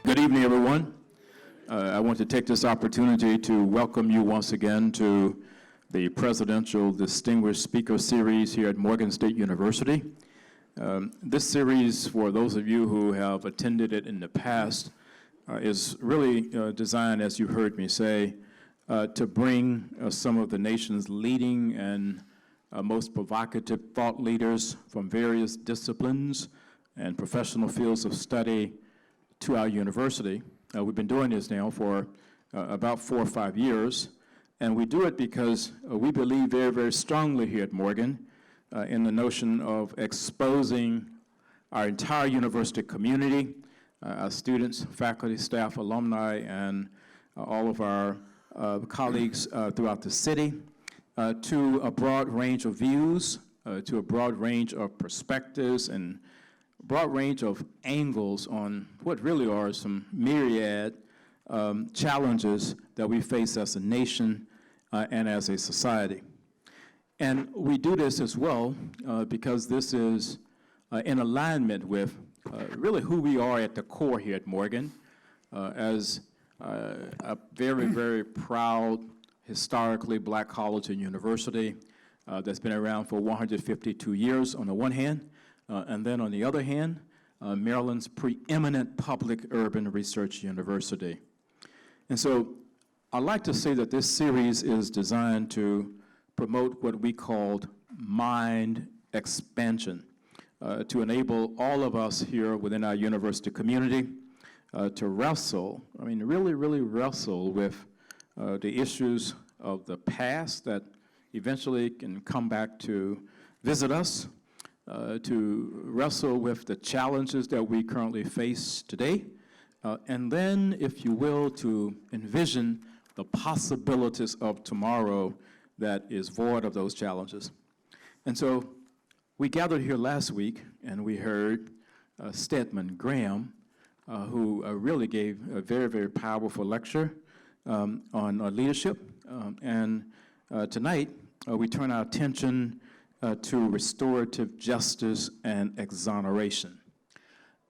Good evening, everyone. I want to take this opportunity to welcome you once again to the Presidential Distinguished Speaker Series here at Morgan State University. This series, for those of you who have attended it in the past, is really designed, as you heard me say, to bring some of the nation's leading and most provocative thought leaders from various disciplines and professional fields of study to our university. We've been doing this now for about 4 or 5 years, and we do it because we believe very, very strongly here at Morgan in the notion of exposing our entire university community, our students, faculty, staff, alumni, and all of our colleagues throughout the city to a broad range of views, to a broad range of perspectives, and broad range of angles on what really are some myriad challenges that we face as a nation and as a society. And we do this as well because this is in alignment with really who we are at the core here at Morgan as a very, very proud, historically black college and university that's been around for 152 years on the one hand, and then on the other hand, Maryland's preeminent public urban research university. And so I'd like to say that this series is designed to promote what we called mind expansion, to enable all of us here within our university community to wrestle, really wrestle with the issues of the past that eventually can come back to visit us, to wrestle with the challenges that we currently face today, and then, if you will, to envision the possibilities of tomorrow that is void of those challenges. And so we gathered here last week, and we heard Stedman Graham, who really gave a very, very powerful lecture on leadership. And tonight, we turn our attention to restorative justice and exoneration.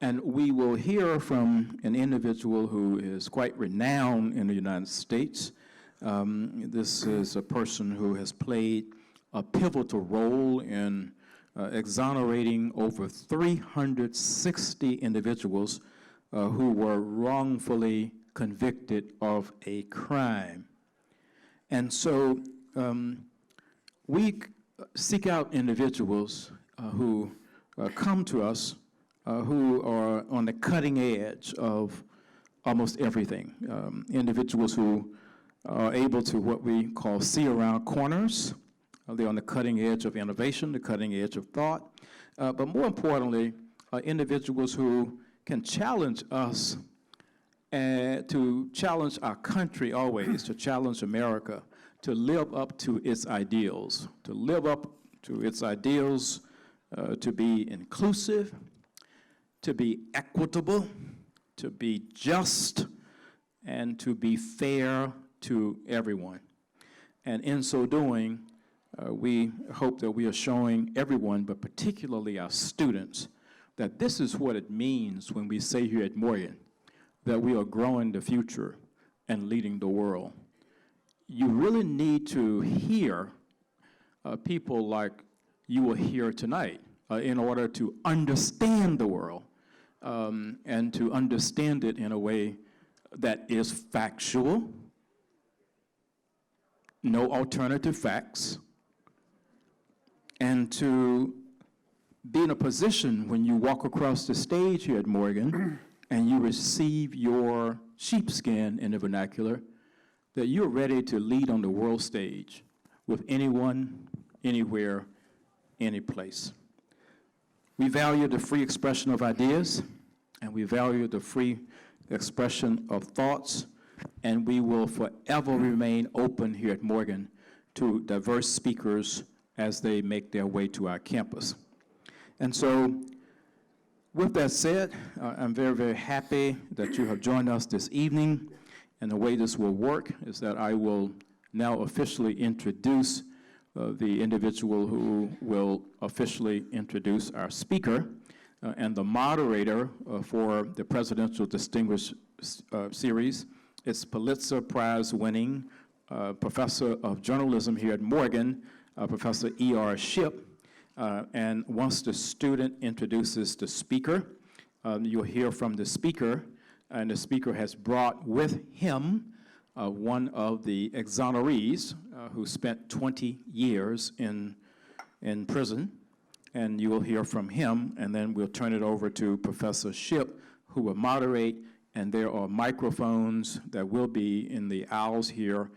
And we will hear from an individual who is quite renowned in the United States. This is a person who has played a pivotal role in exonerating over 360 individuals who were wrongfully convicted of a crime. And so we seek out individuals who come to us who are on the cutting edge of almost everything. Individuals who are able to what we call see around corners. They're on the cutting edge of innovation, the cutting edge of thought. But more importantly, individuals who can challenge us and to challenge our country always, to challenge America, to live up to its ideals, to be inclusive, to be equitable, to be just, and to be fair to everyone. And in so doing, we hope that we are showing everyone, but particularly our students, that this is what it means when we say here at Morgan that we are growing the future and leading the world. You really need to hear people like you will hear tonight in order to understand the world and to understand it in a way that is factual, no alternative facts, and to be in a position when you walk across the stage here at Morgan and you receive your sheepskin in the vernacular, that you're ready to lead on the world stage with anyone, anywhere, any place. We value the free expression of ideas, and we value the free expression of thoughts, and we will forever remain open here at Morgan to diverse speakers as they make their way to our campus. And so, with that said, I'm very, very happy that you have joined us this evening. And the way this will work is that I will now officially introduce the individual who will officially introduce our speaker. and the moderator for the Presidential Distinguished Series. It's Pulitzer Prize-winning professor of journalism here at Morgan, Professor E.R. Shipp. And once the student introduces the speaker, you'll hear from the speaker, and the speaker has brought with him one of the exonerees who spent 20 years in prison, and you will hear from him, and then we'll turn it over to Professor Shipp, who will moderate, and there are microphones that will be in the aisles here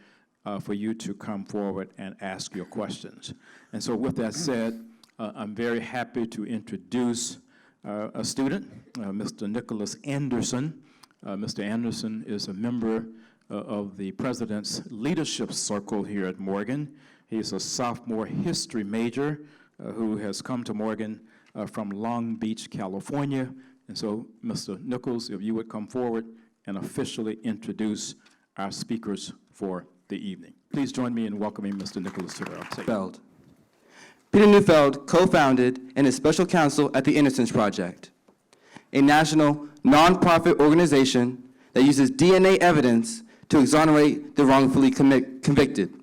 for you to come forward and ask your questions. And so with that said, I'm very happy to introduce a student, Mr. Nicholas Anderson. Mr. Anderson is a member of the President's Leadership Circle here at Morgan. He's a sophomore history major who has come to Morgan from Long Beach, California. And so, Mr. Nichols, if you would come forward and officially introduce our speakers for the evening. Please join me in welcoming Mr. Nicholas to the stage. Neufeld. Peter Neufeld co-founded and is special counsel at the Innocence Project, a national nonprofit organization that uses DNA evidence to exonerate the wrongfully convicted.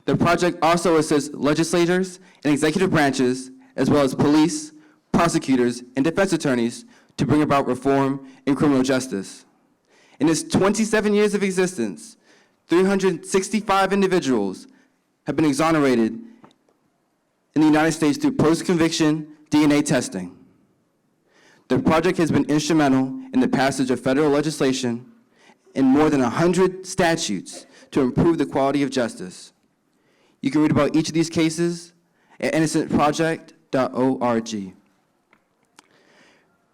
The project also assists legislators and executive branches, as well as police, prosecutors, and defense attorneys to bring about reform in criminal justice. In its 27 years of existence, 365 individuals have been exonerated in the United States through post-conviction DNA testing. The project has been instrumental in the passage of federal legislation and more than 100 statutes to improve the quality of justice. You can read about each of these cases at innocentproject.org.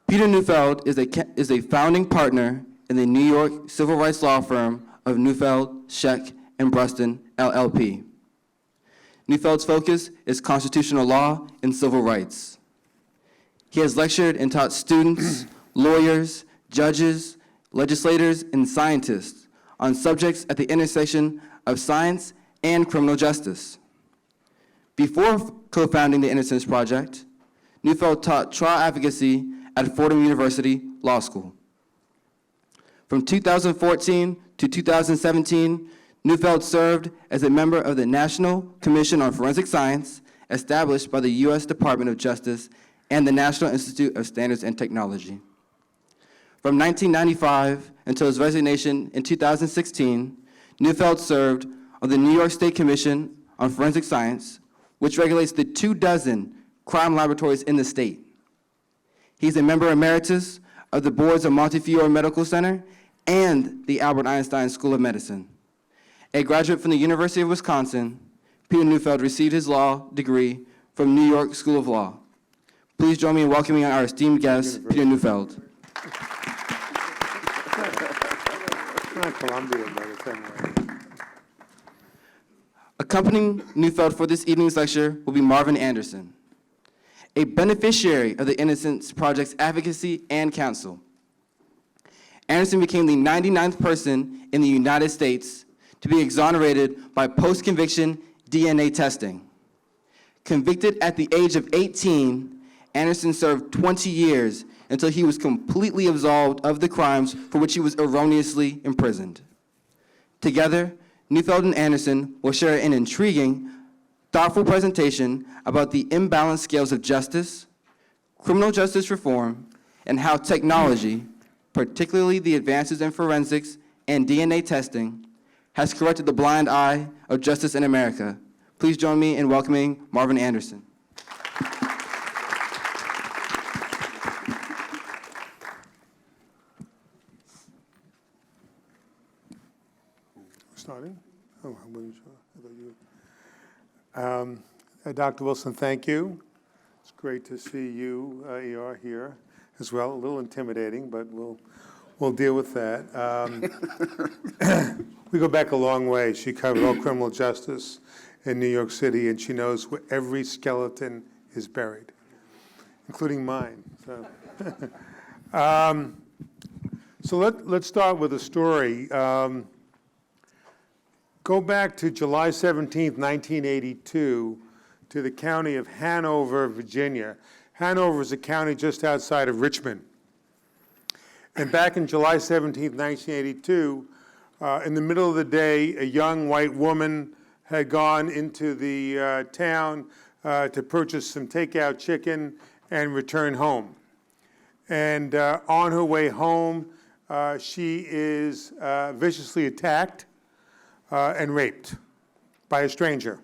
Peter Neufeld is a founding partner in the New York civil rights law firm of Neufeld, Scheck, and Bruston, LLP. Neufeld's focus is constitutional law and civil rights. He has lectured and taught students, lawyers, judges, legislators, and scientists on subjects at the intersection of science and criminal justice. Before co-founding the Innocence Project, Neufeld taught trial advocacy at Fordham University Law School. From 2014 to 2017, Neufeld served as a member of the National Commission on Forensic Science, established by the U.S. Department of Justice and the National Institute of Standards and Technology. From 1995 until his resignation in 2016, Neufeld served on the New York State Commission on Forensic Science, which regulates the 24 crime laboratories in the state. He's a member emeritus of the boards of Montefiore Medical Center and the Albert Einstein School of Medicine. A graduate from the University of Wisconsin, Peter Neufeld received his law degree from New York School of Law. Please join me in welcoming our esteemed guest, Peter Neufeld. Accompanying Neufeld for this evening's lecture will be Marvin Anderson, a beneficiary of the Innocence Project's advocacy and counsel. Anderson became the 99th person in the United States to be exonerated by post-conviction DNA testing. Convicted at the age of 18, Anderson served 20 years until he was completely absolved of the crimes for which he was erroneously imprisoned. Together, Neufeld and Anderson will share an intriguing, thoughtful presentation about the imbalanced scales of justice, criminal justice reform, and how technology, particularly the advances in forensics and DNA testing, has corrected the blind eye of justice in America. Please join me in welcoming Marvin Anderson. Starting? Oh, I wasn't sure. I thought you. Dr. Wilson, thank you. It's great to see you, ER, here as well. A little intimidating, but we'll deal with that. We go back a long way. She covered all criminal justice in New York City, and she knows where every skeleton is buried, including mine. So let's start with a story. Go back to July 17th, 1982, to the county of Hanover, Virginia. Hanover is a county just outside of Richmond. And back in July 17, 1982, in the middle of the day, a young white woman had gone into the town to purchase some takeout chicken and return home. And on her way home, she is viciously attacked and raped by a stranger.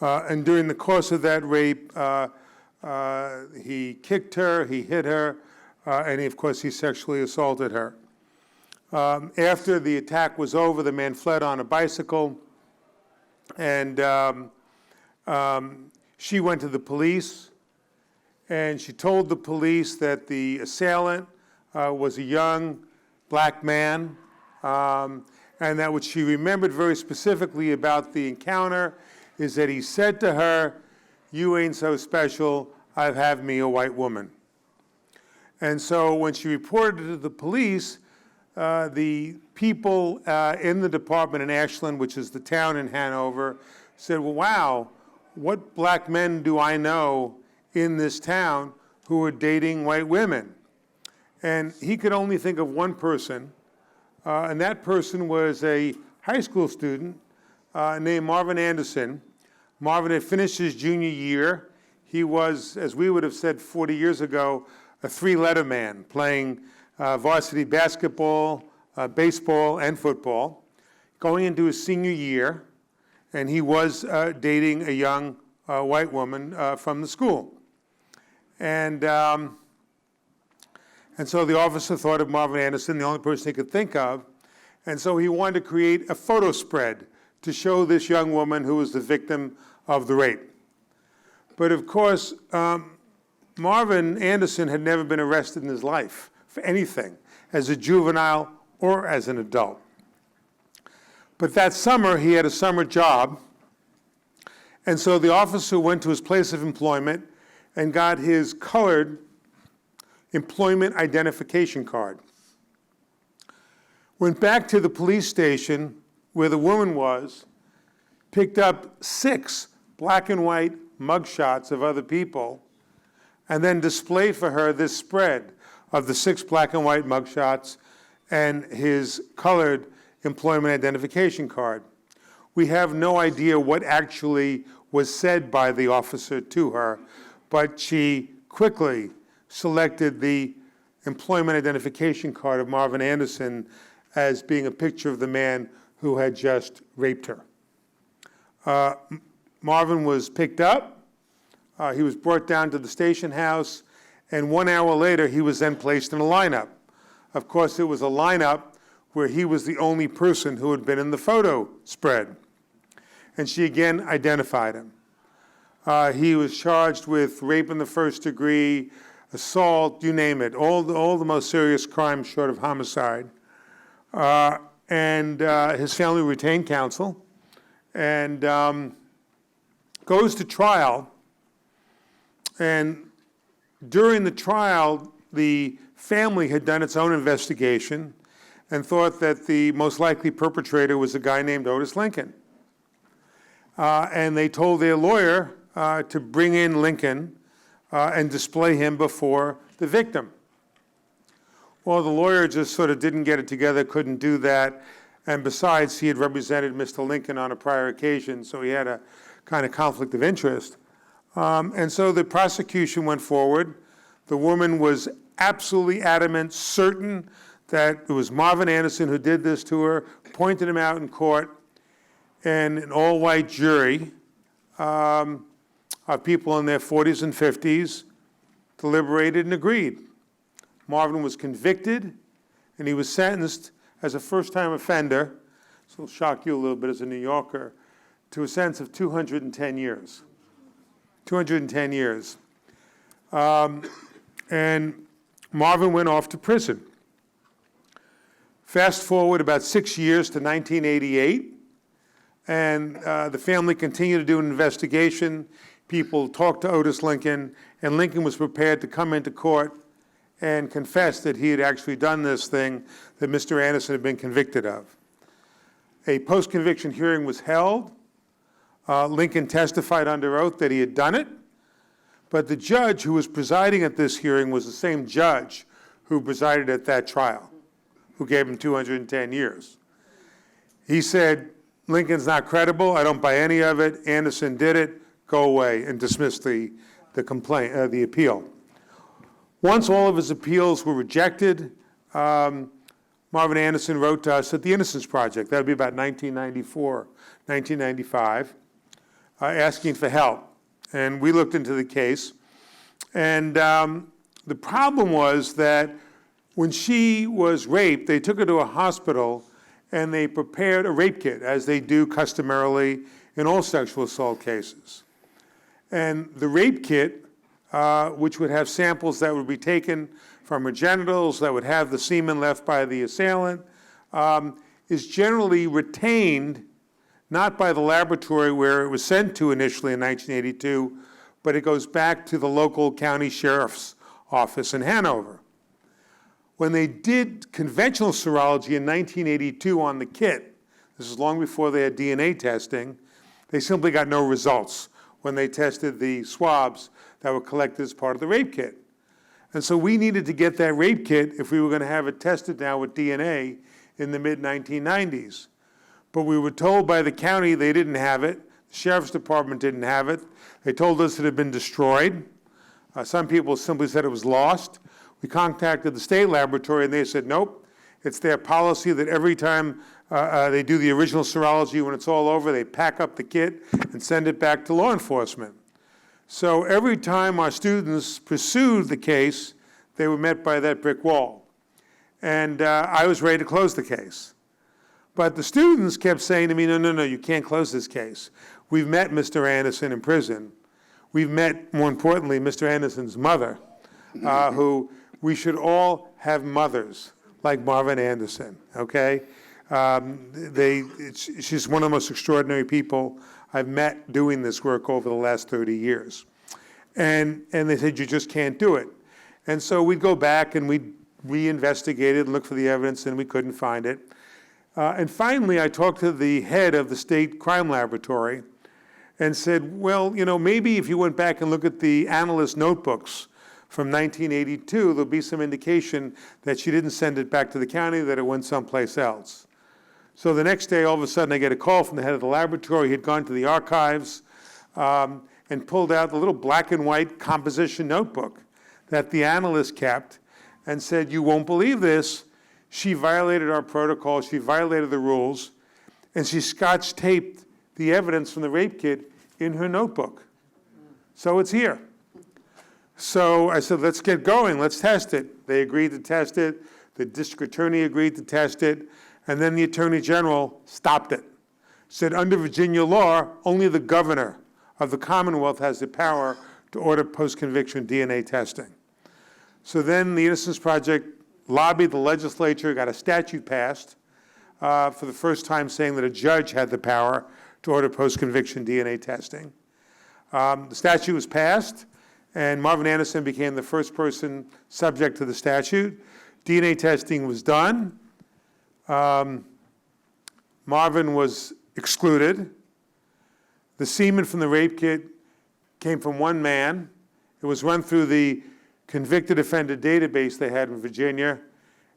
And during the course of that rape, he kicked her, he hit her, and of course he sexually assaulted her. After the attack was over, the man fled on a bicycle, and she went to the police, and she told the police that the assailant was a young black man, and that what she remembered very specifically about the encounter is that he said to her, "You ain't so special, I've had me a white woman." And so when she reported it to the police, the people in the department in Ashland, which is the town in Hanover, said, "Well, wow, what black men do I know in this town who are dating white women?" And he could only think of one person, and that person was a high school student named Marvin Anderson. Marvin had finished his junior year. He was, as we would have said 40 years ago, a three-letter man, playing varsity basketball, baseball, and football, going into his senior year, and he was dating a young white woman from the school. And so the officer thought of Marvin Anderson, the only person he could think of, and so he wanted to create a photo spread to show this young woman who was the victim of the rape. But of course, Marvin Anderson had never been arrested in his life for anything, as a juvenile or as an adult. But that summer, he had a summer job, and so the officer went to his place of employment and got his colored employment identification card. Went back to the police station where the woman was, picked up 6 black and white mugshots of other people, and then displayed for her this spread of the 6 black and white mugshots and his colored employment identification card. We have no idea what actually was said by the officer to her, but she quickly selected the employment identification card of Marvin Anderson as being a picture of the man who had just raped her. Marvin was picked up. He was brought down to the station house, and 1 hour later, he was then placed in a lineup. Of course, it was a lineup where he was the only person who had been in the photo spread. And she again identified him. He was charged with rape in the first degree, assault, you name it, all the most serious crimes short of homicide. And his family retained counsel and goes to trial. And during the trial, the family had done its own investigation and thought that the most likely perpetrator was a guy named Otis Lincoln. And they told their lawyer to bring in Lincoln and display him before the victim. Well, the lawyer just sort of didn't get it together, couldn't do that, and besides, he had represented Mr. Lincoln on a prior occasion, so he had a kind of conflict of interest. And so the prosecution went forward. The woman was absolutely adamant, certain that it was Marvin Anderson who did this to her, pointed him out in court, and an all-white jury of people in their 40s and 50s deliberated and agreed. Marvin was convicted, and he was sentenced as a first-time offender, this will shock you a little bit as a New Yorker, to a sentence of 210 years. 210 years. And Marvin went off to prison. Fast forward about 6 years to 1988, and the family continued to do an investigation. People talked to Otis Lincoln, and Lincoln was prepared to come into court and confess that he had actually done this thing that Mr. Anderson had been convicted of. A post-conviction hearing was held. Lincoln testified under oath that he had done it, But the judge who was presiding at this hearing was the same judge who presided at that trial, who gave him 210 years. He said, Lincoln's not credible, I don't buy any of it, Anderson did it, go away, and dismissed the appeal. Once all of his appeals were rejected, Marvin Anderson wrote to us at the Innocence Project, that would be about 1994, 1995, asking for help. And we looked into the case. And the problem was that when she was raped, they took her to a hospital and they prepared a rape kit, as they do customarily in all sexual assault cases. And the rape kit, which would have samples that would be taken from her genitals, that would have the semen left by the assailant, is generally retained not by the laboratory where it was sent to initially in 1982, but it goes back to the local county sheriff's office in Hanover. When they did conventional serology in 1982 on the kit, this is long before they had DNA testing, they simply got no results when they tested the swabs that were collected as part of the rape kit. And so we needed to get that rape kit if we were going to have it tested now with DNA in the mid-1990s. But we were told by the county they didn't have it. The sheriff's department didn't have it. They told us it had been destroyed. Some people simply said it was lost. We contacted the state laboratory and they said, nope, it's their policy that every time they do the original serology, when it's all over, they pack up the kit and send it back to law enforcement. So every time our students pursued the case, they were met by that brick wall. And I was ready to close the case. But the students kept saying to me, no, you can't close this case. We've met Mr. Anderson in prison. We've met, more importantly, Mr. Anderson's mother, who we should all have mothers like Marvin Anderson, okay? She's one of the most extraordinary people I've met doing this work over the last 30 years. And they said, you just can't do it. And so we'd go back and we'd reinvestigate it and look for the evidence, and we couldn't find it. And finally, I talked to the head of the state crime laboratory and said, well, maybe if you went back and look at the analyst notebooks from 1982, there'll be some indication that she didn't send it back to the county, that it went someplace else. So the next day, all of a sudden, I get a call from the head of the laboratory. He had gone to the archives and pulled out the little black and white composition notebook that the analyst kept and said, you won't believe this. She violated our protocol. She violated the rules. And she scotch taped the evidence from the rape kit in her notebook. So it's here. So I said, let's get going. Let's test it. They agreed to test it. The district attorney agreed to test it. And then the attorney general stopped it. Said under Virginia law, only the governor of the Commonwealth has the power to order post-conviction DNA testing. So then the Innocence Project lobbied the legislature, got a statute passed for the first time saying that a judge had the power to order post-conviction DNA testing. The statute was passed, and Marvin Anderson became the first person subject to the statute. DNA testing was done. Marvin was excluded. The semen from the rape kit came from one man. It was run through the convicted offender database they had in Virginia,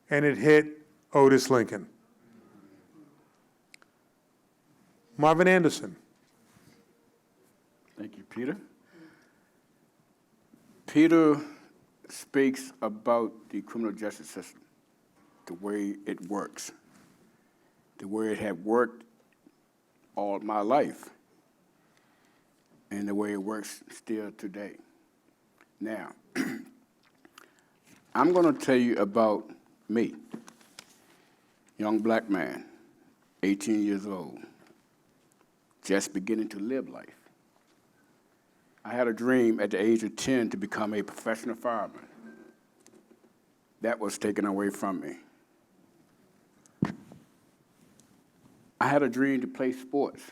and it hit Otis Lincoln. Marvin Anderson. Thank you, Peter. Peter speaks about the criminal justice system, the way it works, the way it had worked all my life, and the way it works still today. Now, I'm going to tell you about me, young black man, 18 years old, just beginning to live life. I had a dream at the age of 10 to become a professional fireman. That was taken away from me. I had a dream to play sports,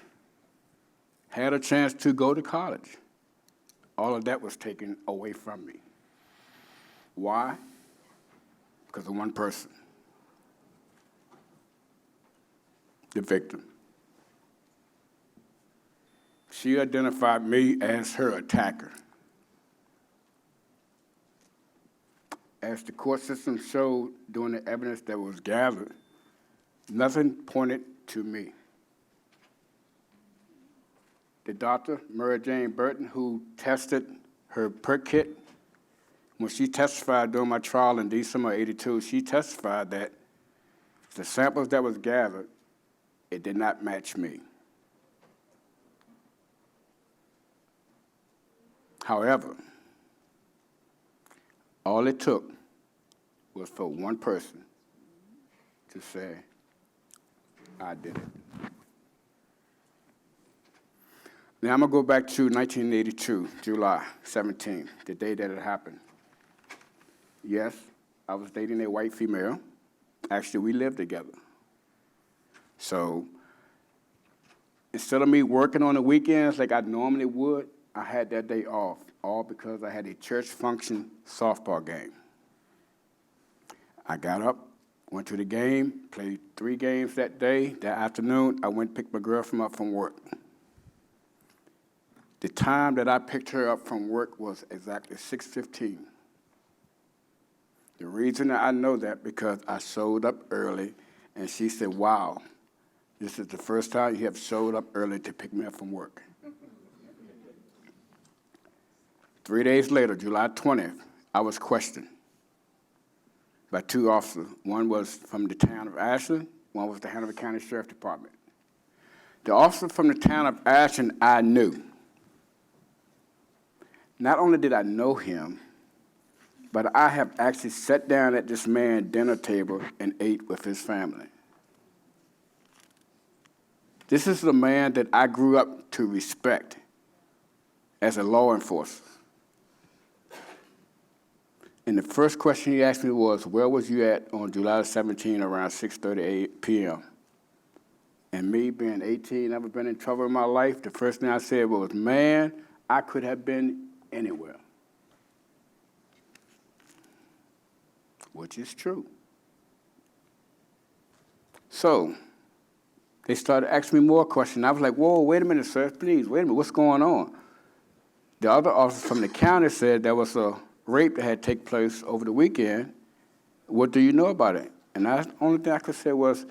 had a chance to go to college. All of that was taken away from me. Why? Because of one person, the victim. She identified me as her attacker. as the court system showed during the evidence that was gathered, nothing pointed to me. The doctor, Mary Jane Burton, who tested her perk kit, when she testified during my trial in December of '82, she testified that the samples that was gathered, it did not match me. However, all it took was for one person to say, I did it. Now I'm gonna go back to 1982, July 17th, the day that it happened. Yes, I was dating a white female. Actually, we lived together. So instead of me working on the weekends like I normally would, I had that day off, all because I had a church function softball game. I got up, went to the game, played 3 games that day. That afternoon, I went and picked my girlfriend up from work. The time that I picked her up from work was exactly 6:15. The reason that I know that because I showed up early, and she said, wow, this is the first time you have showed up early to pick me up from work. 3 days later, July 20th, I was questioned by 2 officers. One was from the town of Ashland, one was the Hanover County Sheriff Department. The officer from the town of Ashland I knew. Not only did I know him, but I have actually sat down at this man's dinner table and ate with his family. This is the man that I grew up to respect as a law enforcer. And the first question he asked me was, where was you at on July 17 around 6:30 p.m.? And me being 18, never been in trouble in my life, the first thing I said was, man, I could have been anywhere. Which is true. So they started asking me more questions. I was like, whoa, wait a minute, sir, please, wait a minute, what's going on? The other officer from the county said there was a rape that had taken place over the weekend. What do you know about it? And the only thing I could say was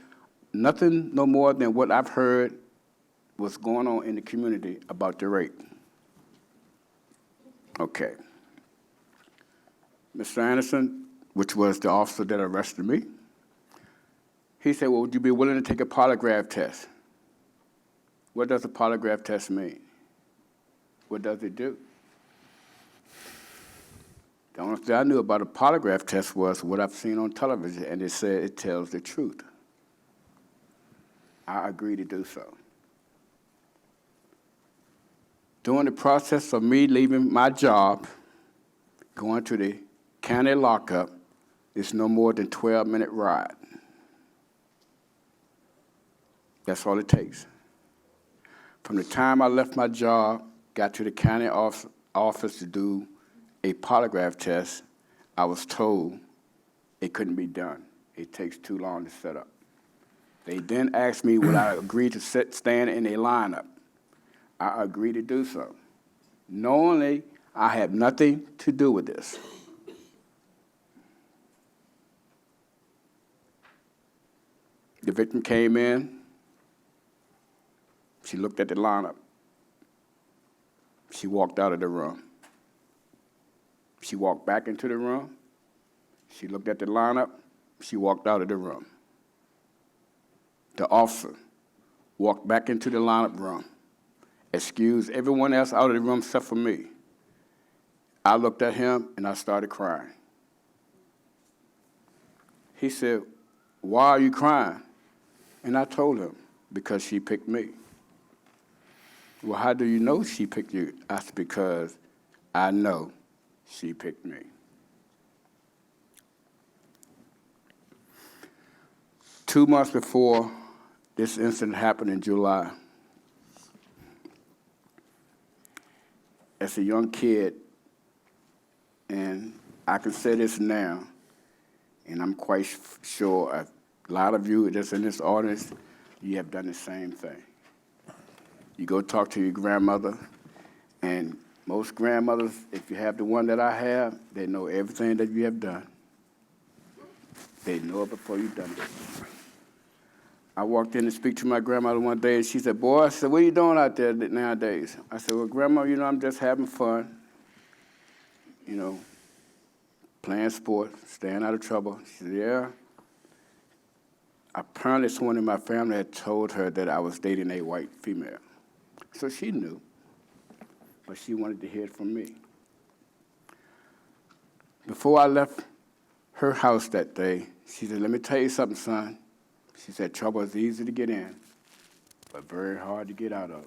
nothing no more than what I've heard was going on in the community about the rape. Okay. Mr. Anderson, which was the officer that arrested me, he said, well, would you be willing to take a polygraph test? What does a polygraph test mean? What does it do? The only thing I knew about a polygraph test was what I've seen on television, and it said it tells the truth. I agreed to do so. During the process of me leaving my job, going to the county lockup, it's no more than a 12-minute ride. That's all it takes. From the time I left my job, got to the county office to do a polygraph test, I was told it couldn't be done. It takes too long to set up. They then asked me would I agree to stand in a lineup. I agreed to do so, knowing I had nothing to do with this. The victim came in. She looked at the lineup. She walked out of the room. She walked back into the room. She looked at the lineup. She walked out of the room. The officer walked back into the lineup room, excused everyone else out of the room except for me. I looked at him and I started crying. He said, why are you crying? And I told him, because she picked me. Well, how do you know she picked you? I said, because I know she picked me. 2 months before this incident happened in July, as a young kid, and I can say this now, and I'm quite sure a lot of you that's in this audience, you have done the same thing. You go talk to your grandmother, and most grandmothers, if you have the one that I have, they know everything that you have done. They know it before you've done it. I walked in to speak to my grandmother one day, and she said, boy, I said, what are you doing out there nowadays? I said, well, Grandma, I'm just having fun, playing sports, staying out of trouble. She said, yeah. Apparently someone in my family had told her that I was dating a white female. So she knew, but she wanted to hear it from me. Before I left her house that day, she said, let me tell you something, son. She said, trouble is easy to get in, but very hard to get out of.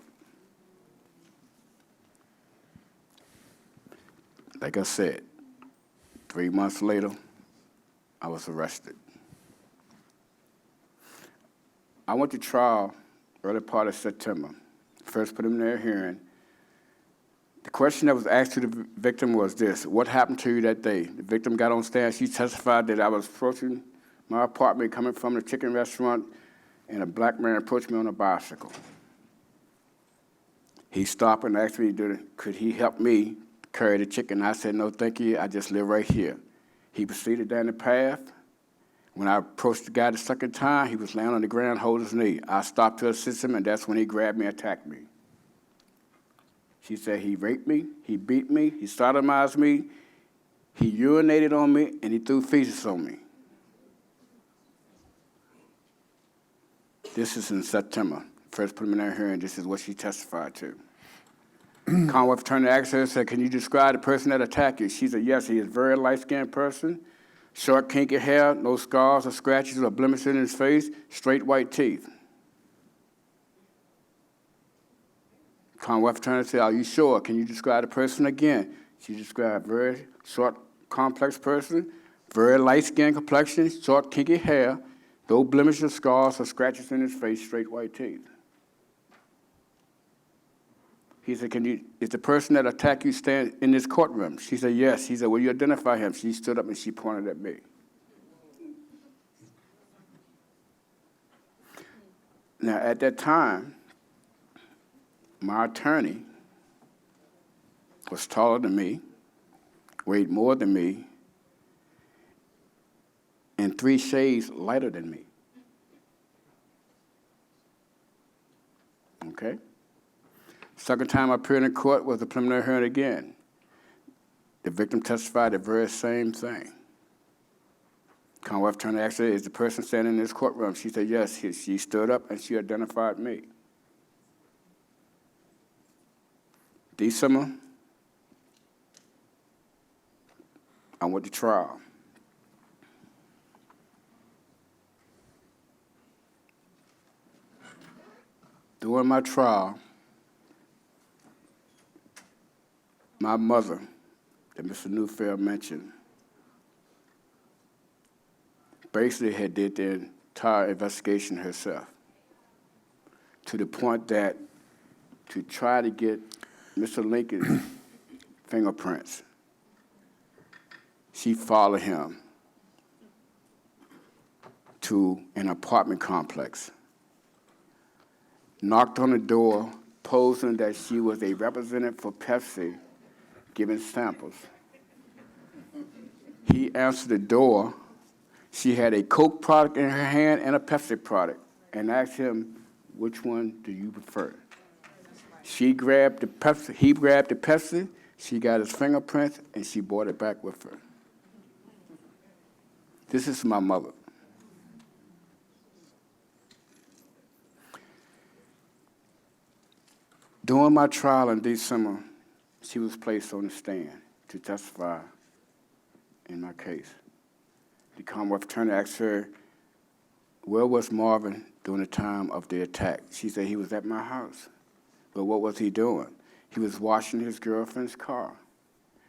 Like I said, 3 months later, I was arrested. I went to trial early part of September. First preliminary hearing. The question that was asked to the victim was this: what happened to you that day? The victim got on stand. She testified that I was approaching my apartment coming from the chicken restaurant, and a black man approached me on a bicycle. He stopped and asked me, could he help me carry the chicken? I said, no, thank you. I just live right here. He proceeded down the path. When I approached the guy the second time, he was laying on the ground holding his knee. I stopped to assist him, and that's when he grabbed me and attacked me. She said he raped me, he beat me, he sodomized me, he urinated on me, and he threw feces on me. This is in September, first preliminary hearing. This is what she testified to. Commonwealth attorney asked her and said, can you describe the person that attacked you? She said, yes, he is a very light-skinned person, short, kinky hair, no scars or scratches or blemishes in his face, straight white teeth. Commonwealth attorney said, are you sure? Can you describe the person again? She described very short, complex person, very light-skinned complexion, short, kinky hair, no blemishes, scars, or scratches in his face, straight white teeth. He said, is the person that attacked you stand in this courtroom? She said, yes. He said, will you identify him? She stood up and she pointed at me. Now, at that time, my attorney was taller than me, weighed more than me, and 3 shades lighter than me. Okay? Second time I appeared in court was the preliminary hearing again. The victim testified the very same thing. Commonwealth attorney asked her, is the person standing in this courtroom? She said, yes. She stood up and she identified me. December, I went to trial. During my trial, my mother, that Mr. Neufeld mentioned, basically had did the entire investigation herself, to the point that to try to get Mr. Lincoln's fingerprints, she followed him to an apartment complex, knocked on the door, posing that she was a representative for Pepsi, giving samples. He answered the door. She had a Coke product in her hand and a Pepsi product, and asked him, which one do you prefer? He grabbed the Pepsi, she got his fingerprints, and she brought it back with her. This is my mother. During my trial in December, she was placed on the stand to testify in my case. The Commonwealth attorney asked her, where was Marvin during the time of the attack? She said, he was at my house. But what was he doing? He was washing his girlfriend's car.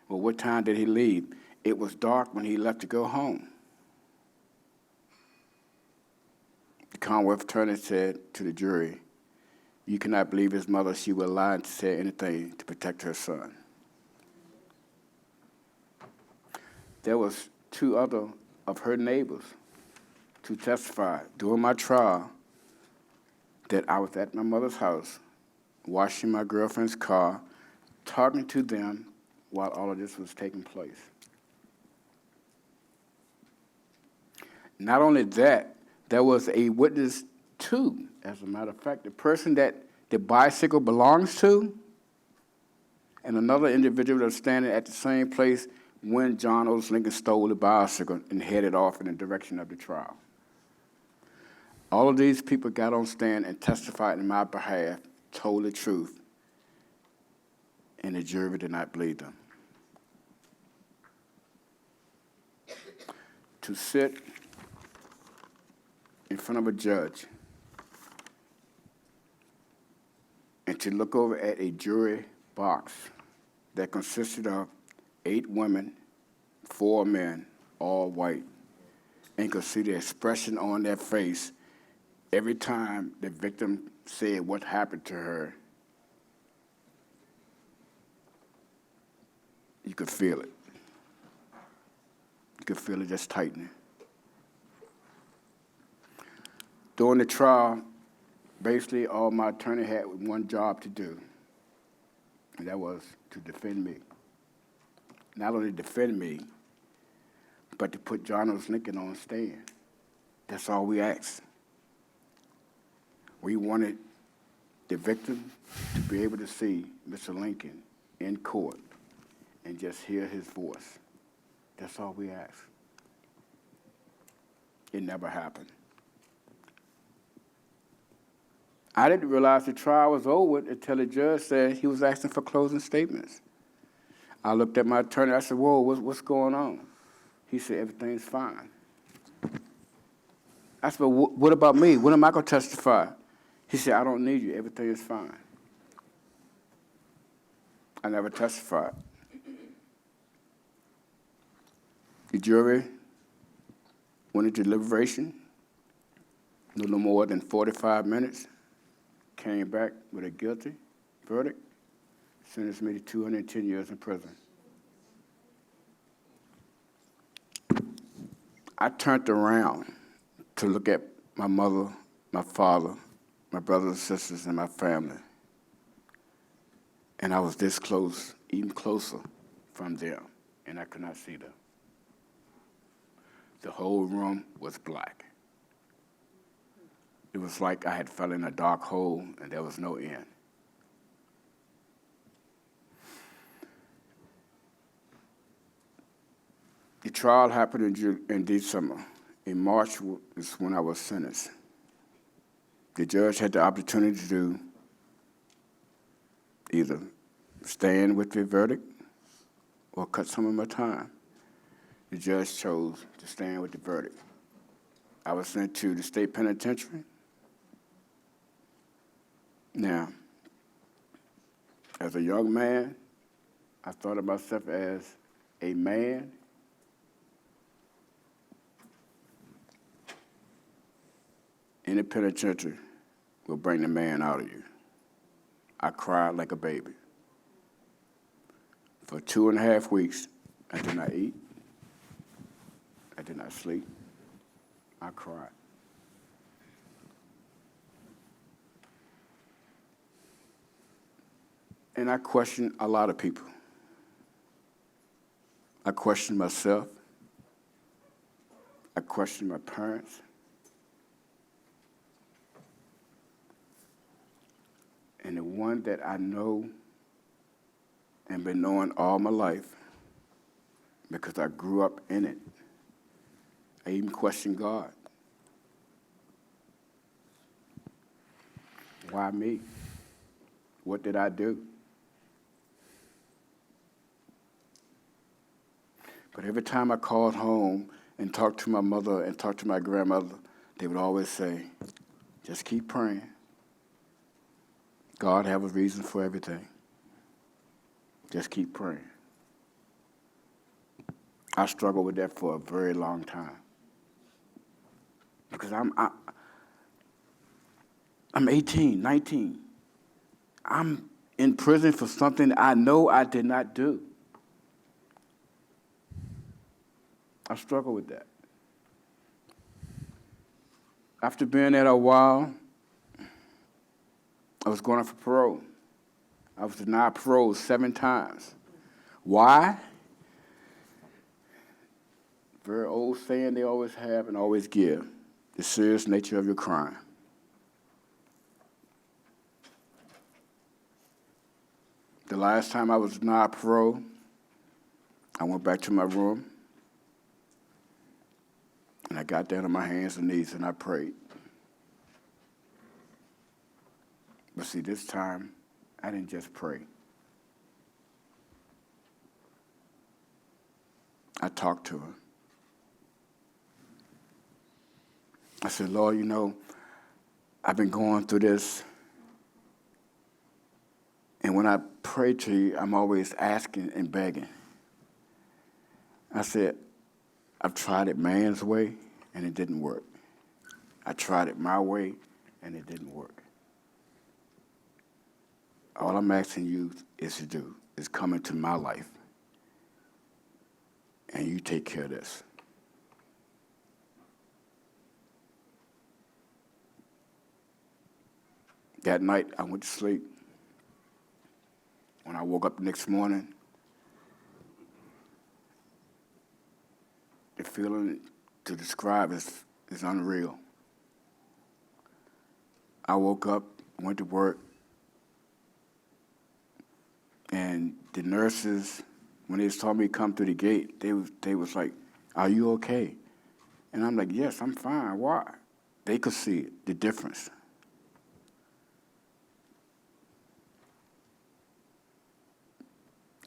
Well, what time did he leave? It was dark when he left to go home. The Commonwealth attorney said to the jury, you cannot believe his mother. She would lie to say anything to protect her son. There was 2 other of her neighbors to testify during my trial that I was at my mother's house, washing my girlfriend's car, talking to them while all of this was taking place. Not only that, there was a witness too. As a matter of fact, the person that the bicycle belongs to and another individual that's standing at the same place when John Otis Lincoln stole the bicycle and headed off in the direction of the trial. All of these people got on stand and testified in my behalf, told the truth, and the jury did not believe them. To sit in front of a judge and to look over at a jury box that consisted of 8 women, 4 men, all white, and could see the expression on their face every time the victim said what happened to her. You could feel it. You could feel it just tightening. During the trial, basically all my attorney had was one job to do, and that was to defend me. Not only defend me, but to put John Otis Lincoln on stand. That's all we asked. We wanted the victim to be able to see Mr. Lincoln in court and just hear his voice. That's all we asked. It never happened. I didn't realize the trial was over until the judge said he was asking for closing statements. I looked at my attorney. I said, whoa, what's going on? He said, everything's fine. I said, well, what about me? When am I going to testify? He said, I don't need you. Everything is fine. I never testified. The jury went into deliberation, no more than 45 minutes, came back with a guilty verdict, sentenced me to 210 years in prison. I turned around to look at my mother, my father, my brothers and sisters, and my family. And I was this close, even closer from them, and I could not see them. The whole room was black. It was like I had fell in a dark hole and there was no end. The trial happened in December. In March is when I was sentenced. The judge had the opportunity to either stand with the verdict or cut some of my time. The judge chose to stand with the verdict. I was sent to the state penitentiary. Now, as a young man, I thought of myself as a man in the penitentiary will bring the man out of you. I cried like a baby. For 2.5 weeks, I did not eat. I did not sleep. I cried. And I questioned a lot of people. I questioned myself. I questioned my parents. And the one that I know and been knowing all my life, because I grew up in it, I even questioned God. Why me? What did I do? But every time I called home and talked to my mother and talked to my grandmother, they would always say, just keep praying. God have a reason for everything. Just keep praying. I struggled with that for a very long time. Because I'm 18, 19. I'm in prison for something I know I did not do. I struggle with that. After being there a while, I was going out for parole. I was denied parole 7 times. Why? very old saying they always have and always give, the serious nature of your crime. The last time I was denied parole, I went back to my room, and I got down on my hands and knees, and I prayed. But see, this time, I didn't just pray. I talked to her. I said, Lord, you know, I've been going through this, and when I pray to you, I'm always asking and begging. I said, I've tried it man's way, and it didn't work. I tried it my way, and it didn't work. All I'm asking you is to do is come into my life, and you take care of this. That night, I went to sleep. When I woke up the next morning, the feeling to describe is unreal. I woke up, went to work, and the nurses, when they saw me come through the gate, they was like, "Are you okay?" And I'm like, "Yes, I'm fine. Why?" They could see it, the difference.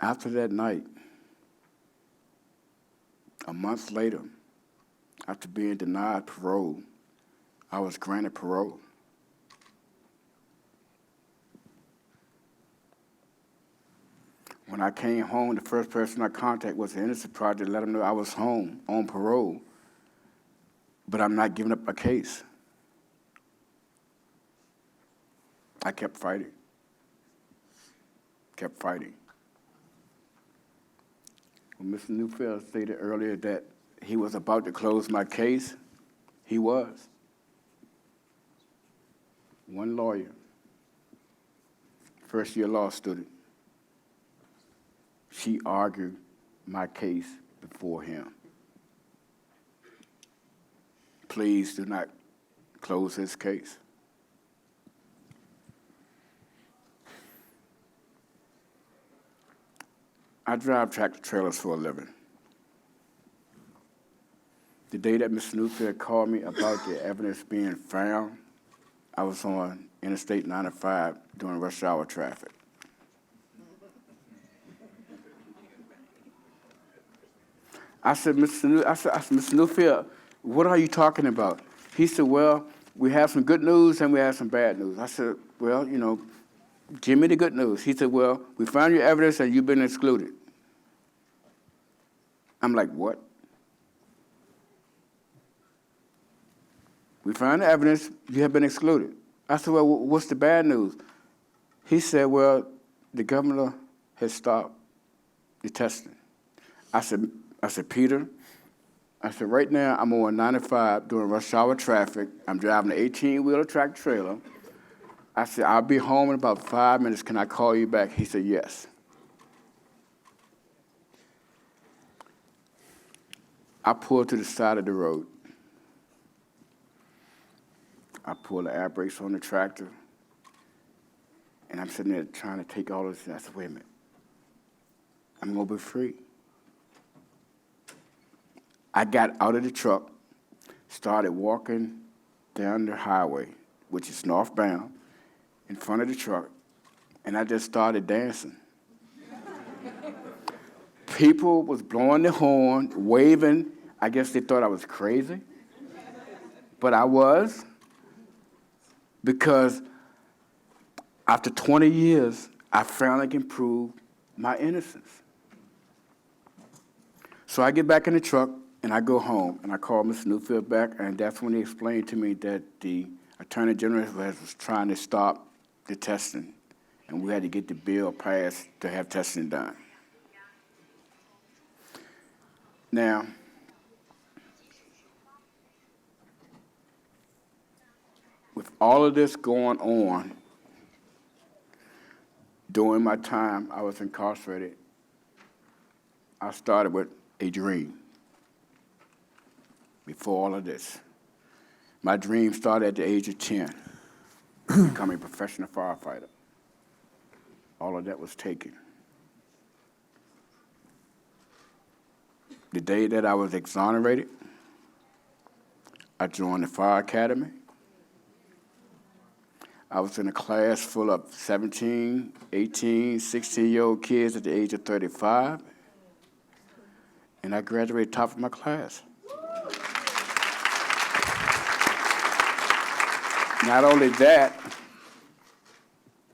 After that night, a month later, after being denied parole, I was granted parole. When I came home, the first person I contacted was the Innocence Project to let them know I was home on parole, but I'm not giving up a case. I kept fighting. When Mr. Neufeld stated earlier that he was about to close my case, he was. One lawyer, first-year law student, she argued my case before him. Please do not close his case. I drive tractor trailers for a living. The day that Mr. Neufeld called me about the evidence being found, I was on Interstate 95 during rush hour traffic. I said, Mr. Neufeld, what are you talking about? He said, well, we have some good news and we have some bad news. I said, well, you know, give me the good news. He said, well, we found your evidence and you've been excluded. I'm like, what? We found the evidence, you have been excluded. I said, well, what's the bad news? He said, well, the governor has stopped the testing. I said, Peter, I said, right now I'm on 95 during rush hour traffic. I'm driving an 18-wheeler tractor trailer. I said, I'll be home in about 5 minutes. Can I call you back? He said, yes. I pulled to the side of the road. I pulled the air brakes on the tractor, and I'm sitting there trying to take all this. I said, wait a minute. I'm going to be free. I got out of the truck, started walking down the highway, which is northbound, in front of the truck, and I just started dancing. People was blowing their horn, waving. I guess they thought I was crazy, but I was, because after 20 years, I finally can prove my innocence. So I get back in the truck, and I go home, and I call Mr. Neufeld back, and that's when he explained to me that the Attorney General was trying to stop the testing, and we had to get the bill passed to have testing done. Now, with all of this going on, during my time I was incarcerated, I started with a dream. before all of this. My dream started at the age of 10, becoming a professional firefighter. All of that was taken. The day that I was exonerated, I joined the fire academy. I was in a class full of 17, 18, 16-year-old kids at the age of 35, and I graduated top of my class. Not only that,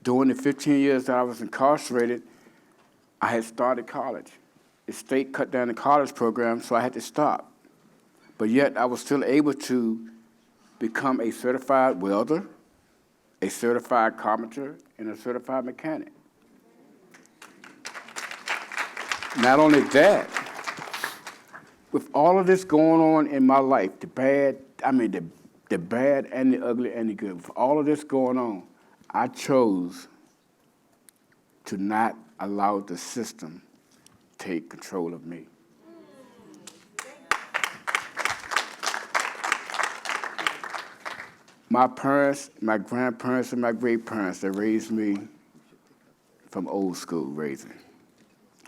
during the 15 years that I was incarcerated, I had started college. The state cut down the college program, so I had to stop. But yet I was still able to become a certified welder, a certified carpenter, and a certified mechanic. Not only that, with all of this going on in my life, the bad and the ugly and the good, with all of this going on, I chose to not allow the system take control of me. My parents, my grandparents, and my great-parents, they raised me from old school raising.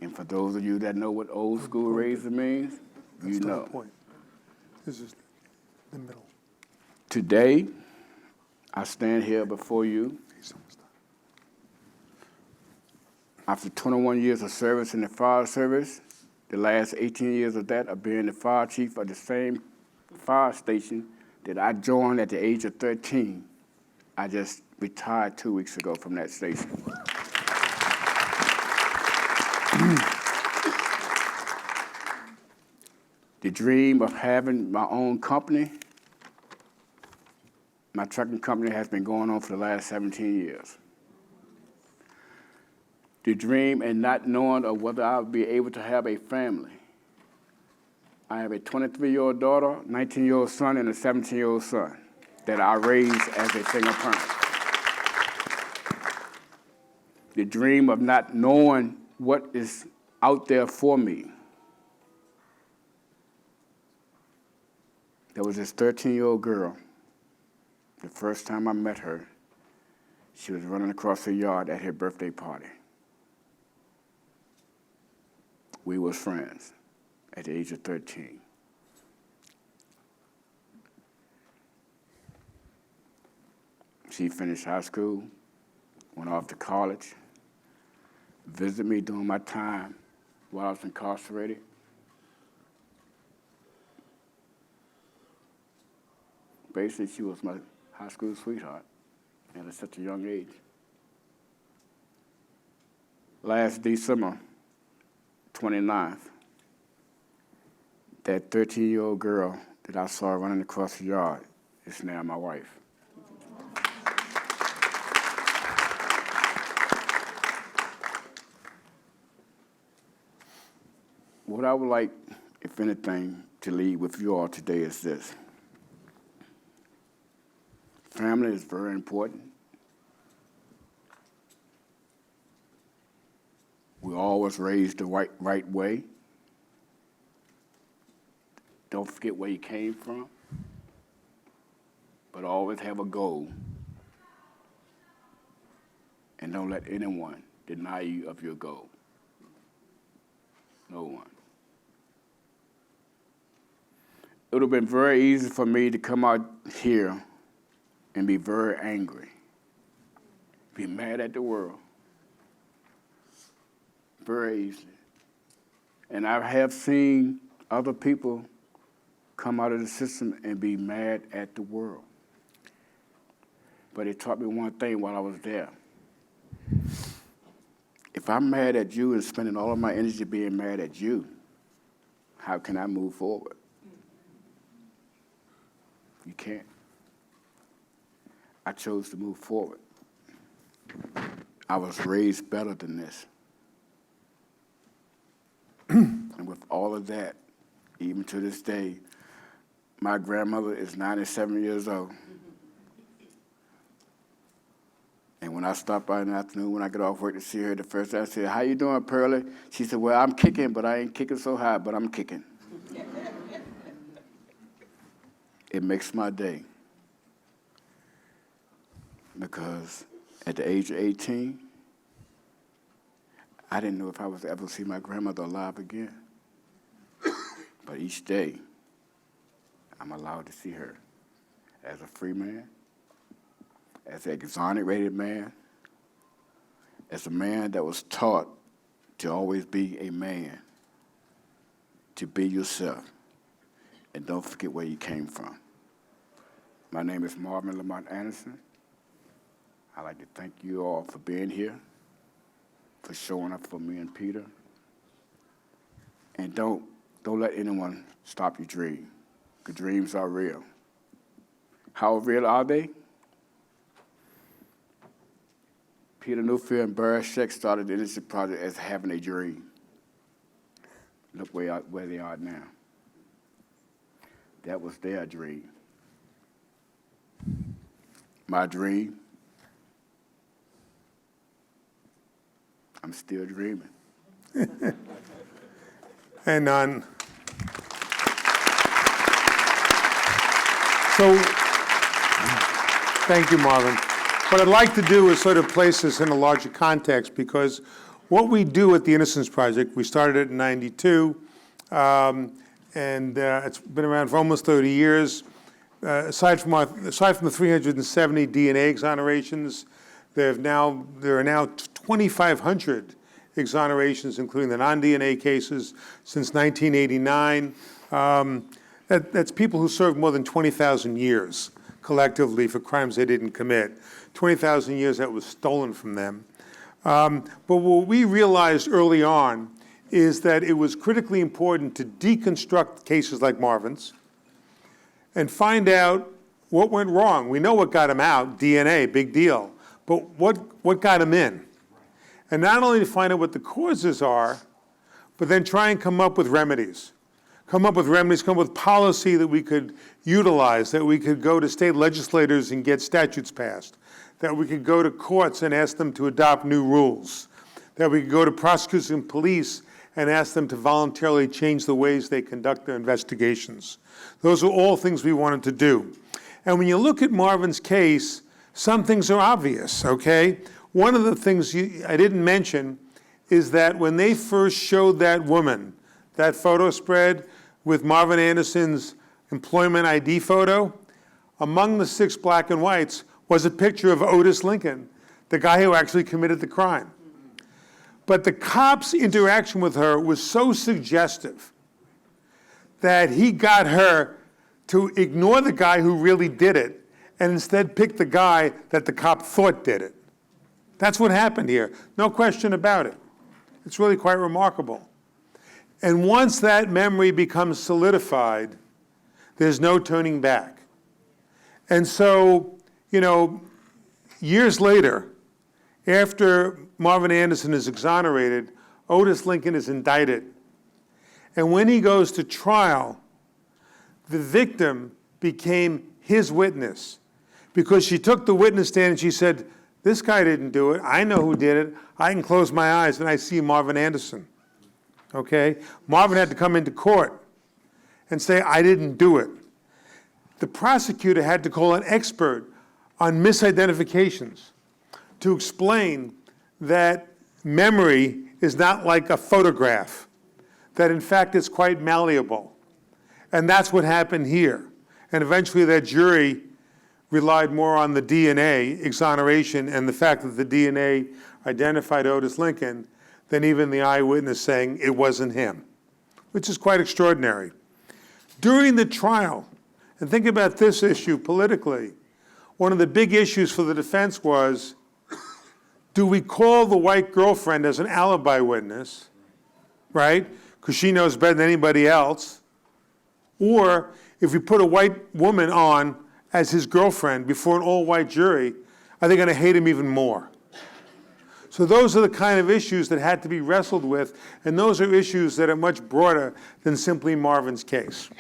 And for those of you that know what old school raising means, you know. That's the point. This is the middle. Today, I stand here before you after 21 years of service in the fire service, the last 18 years of that of being the fire chief of the same fire station that I joined at the age of 13. I just retired 2 weeks ago from that station. The dream of having my own company, my trucking company, has been going on for the last 17 years. The dream and not knowing of whether I'll be able to have a family. I have a 23-year-old daughter, 19-year-old son, and a 17-year-old son that I raised as a single parent. The dream of not knowing what is out there for me. There was this 13-year-old girl. The first time I met her, she was running across the yard at her birthday party. We were friends at the age of 13. She finished high school, went off to college, visited me during my time while I was incarcerated. Basically, she was my high school sweetheart at such a young age. Last December 29th, that 13-year-old girl that I saw running across the yard is now my wife. What I would like, if anything, to leave with you all today is this. Family is very important. We always raised the right way. Don't forget where you came from, but always have a goal. And don't let anyone deny you of your goal. No one. It would have been very easy for me to come out here and be very angry, be mad at the world, very easily. And I have seen other people come out of the system and be mad at the world. But it taught me one thing while I was there. If I'm mad at you and spending all of my energy being mad at you, how can I move forward? You can't. I chose to move forward. I was raised better than this. And with all of that, even to this day, my grandmother is 97 years old. And when I stop by in the afternoon, when I get off work to see her, the first day I said, "How you doing, Pearlie?" She said, "Well, I'm kicking, but I ain't kicking so high, but I'm kicking." it makes my day because at the age of 18, I didn't know if I was ever see my grandmother alive again. But each day, I'm allowed to see her as a free man, as an exonerated man, as a man that was taught to always be a man, to be yourself, and don't forget where you came from. My name is Marvin Anderson. I'd like to thank you all for being here, for showing up for me and Peter. And don't let anyone stop your dream, because dreams are real. How real are they? Peter Neufeld and Barry Scheck started the Innocence Project as having a dream. Look where they are now. That was their dream. My dream, I'm still dreaming. And so, thank you, Marvin. What I'd like to do is sort of place this in a larger context, because what we do at the Innocence Project, we started it in '92, and it's been around for almost 30 years. Aside from the 370 DNA exonerations, there are now 2,500 exonerations, including the non-DNA cases, since 1989. That's people who served more than 20,000 years collectively for crimes they didn't commit. 20,000 years that was stolen from them. But what we realized early on is that it was critically important to deconstruct cases like Marvin's and find out what went wrong. We know what got him out, DNA, big deal. But what got him in? And not only to find out what the causes are, but then try and come up with remedies. Come up with policy that we could utilize, that we could go to state legislators and get statutes passed, that we could go to courts and ask them to adopt new rules, that we could go to prosecutors and police and ask them to voluntarily change the ways they conduct their investigations. Those are all things we wanted to do. And when you look at Marvin's case, some things are obvious, okay? One of the things I didn't mention is that when they first showed that woman, that photo spread with Marvin Anderson's employment ID photo, among the 6 black and whites was a picture of Otis Lincoln, the guy who actually committed the crime. But the cop's interaction with her was so suggestive that he got her to ignore the guy who really did it and instead pick the guy that the cop thought did it. That's what happened here. No question about it. It's really quite remarkable. And once that memory becomes solidified, there's no turning back. And so, years later, after Marvin Anderson is exonerated, Otis Lincoln is indicted. And when he goes to trial, the victim became his witness because she took the witness stand and she said, this guy didn't do it. I know who did it. I can close my eyes and I see Marvin Anderson. Okay? Marvin had to come into court and say, I didn't do it. The prosecutor had to call an expert on misidentifications to explain that memory is not like a photograph, that in fact it's quite malleable. And that's what happened here. And eventually that jury relied more on the DNA exoneration and the fact that the DNA identified Otis Lincoln than even the eyewitness saying it wasn't him, which is quite extraordinary. During the trial, and think about this issue politically, one of the big issues for the defense was, do we call the white girlfriend as an alibi witness, right? Because she knows better than anybody else. Or if we put a white woman on as his girlfriend before an all-white jury, are they going to hate him even more? So those are the kind of issues that had to be wrestled with, and those are issues that are much broader than simply Marvin's case.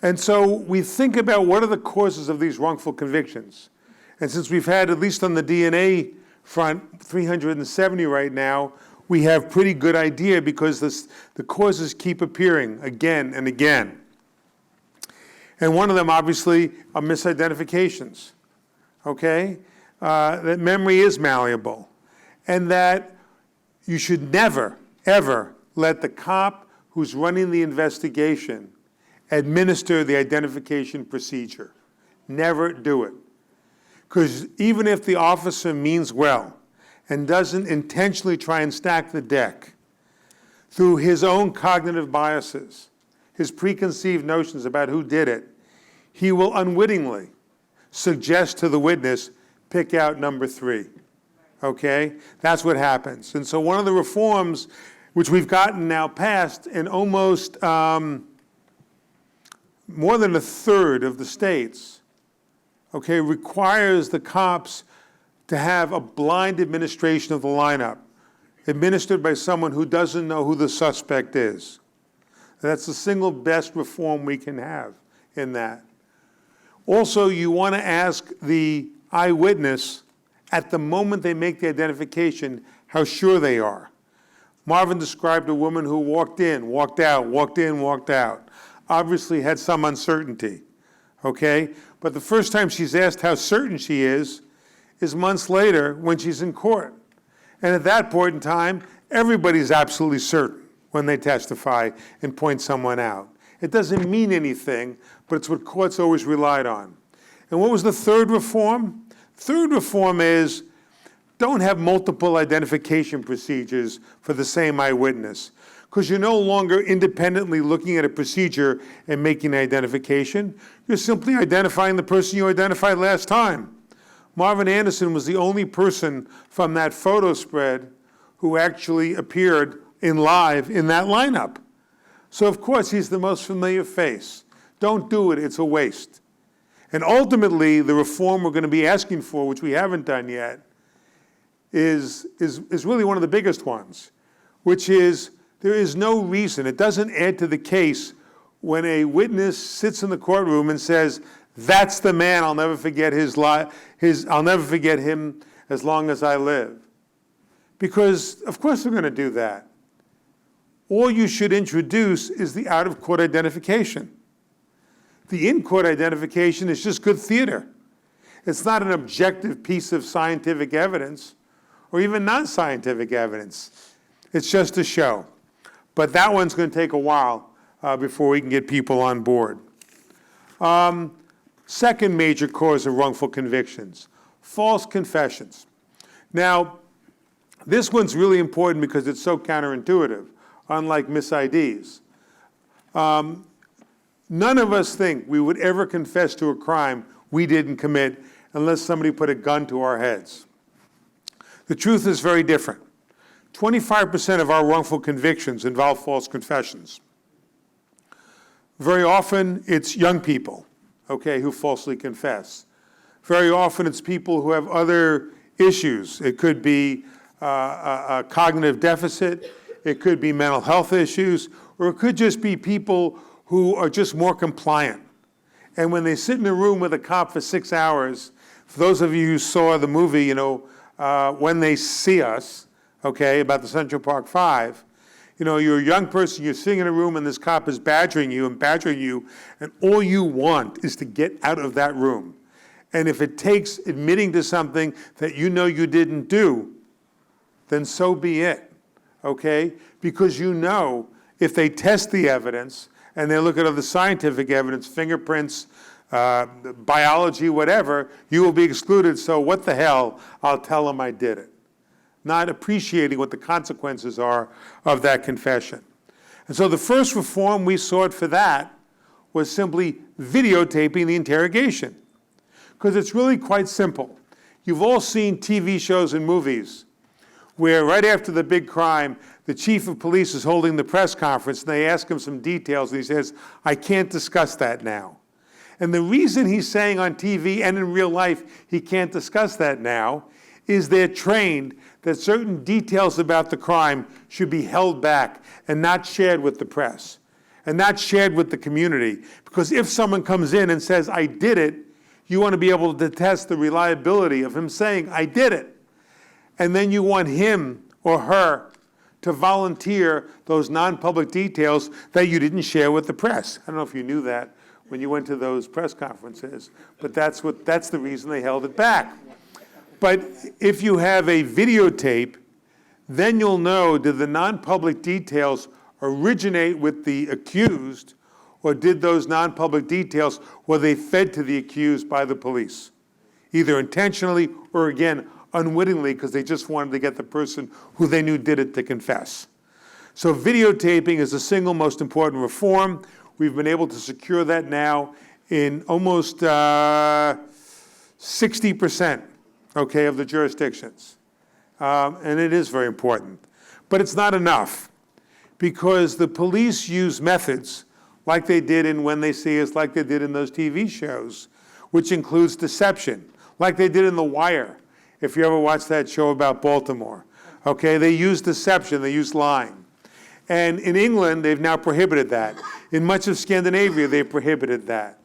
And so we think about what are the causes of these wrongful convictions. And since we've had, at least on the DNA front, 370 right now, we have pretty good idea because the causes keep appearing again and again. And one of them, obviously, are misidentifications, okay? That memory is malleable. And that you should never, ever let the cop who's running the investigation administer the identification procedure. Never do it. Because even if the officer means well and doesn't intentionally try and stack the deck, through his own cognitive biases, his preconceived notions about who did it, he will unwittingly suggest to the witness, pick out number 3. Okay? That's what happens. And so one of the reforms which we've gotten now passed in almost more than a third of the states, okay, requires the cops to have a blind administration of the lineup, administered by someone who doesn't know who the suspect is. That's the single best reform we can have in that. Also, you want to ask the eyewitness at the moment they make the identification how sure they are. Marvin described a woman who walked in, walked out, walked in, walked out. Obviously had some uncertainty, okay? But the first time she's asked how certain she is months later when she's in court. And at that point in time, everybody's absolutely certain when they testify and point someone out. It doesn't mean anything, but it's what courts always relied on. And what was the third reform? Third reform is don't have multiple identification procedures for the same eyewitness, because you're no longer independently looking at a procedure and making an identification. You're simply identifying the person you identified last time. Marvin Anderson was the only person from that photo spread who actually appeared live in that lineup. So of course he's the most familiar face. Don't do it, it's a waste. And ultimately, the reform we're going to be asking for, which we haven't done yet, is really one of the biggest ones, which is there is no reason, it doesn't add to the case when a witness sits in the courtroom and says, that's the man, I'll never forget I'll never forget him as long as I live. Because of course they're going to do that. All you should introduce is the out-of-court identification. The in-court identification is just good theater. It's not an objective piece of scientific evidence or even non-scientific evidence. It's just a show. But that one's going to take a while before we can get people on board. Second major cause of wrongful convictions, false confessions. Now, this one's really important because it's so counterintuitive, unlike mis-IDs. None of us think we would ever confess to a crime we didn't commit unless somebody put a gun to our heads. The truth is very different. 25% of our wrongful convictions involve false confessions. Very often, it's young people, okay, who falsely confess. Very often, it's people who have other issues. It could be a cognitive deficit, it could be mental health issues, or it could just be people who are just more compliant. And when they sit in a room with a cop for 6 hours, for those of you who saw the movie, When They See Us, okay, about the Central Park Five, you're a young person, you're sitting in a room and this cop is badgering you, and all you want is to get out of that room. And if it takes admitting to something that you know you didn't do, then so be it, okay? Because if they test the evidence and they look at other scientific evidence, fingerprints, biology, whatever, you will be excluded, so what the hell, I'll tell them I did it. Not appreciating what the consequences are of that confession. And so the first reform we sought for that was simply videotaping the interrogation. Because it's really quite simple. You've all seen TV shows and movies where right after the big crime, the chief of police is holding the press conference and they ask him some details and he says, I can't discuss that now. And the reason he's saying on TV and in real life he can't discuss that now is they're trained that certain details about the crime should be held back and not shared with the press and not shared with the community. Because if someone comes in and says, I did it, you want to be able to test the reliability of him saying, I did it. And then you want him or her to volunteer those non-public details that you didn't share with the press. I don't know if you knew that when you went to those press conferences. But that's the reason they held it back. But if you have a videotape, then you'll know, did the non-public details originate with the accused, or did those non-public details, were they fed to the accused by the police? Either intentionally or, again, unwittingly, because they just wanted to get the person who they knew did it to confess. So videotaping is the single most important reform. We've been able to secure that now in almost 60%, okay, of the jurisdictions. And it is very important. But it's not enough, because the police use methods like they did in When They See Us, like they did in those TV shows, which includes deception, like they did in The Wire, if you ever watched that show about Baltimore. Okay, they use deception, they use lying. And in England, they've now prohibited that. In much of Scandinavia, they've prohibited that.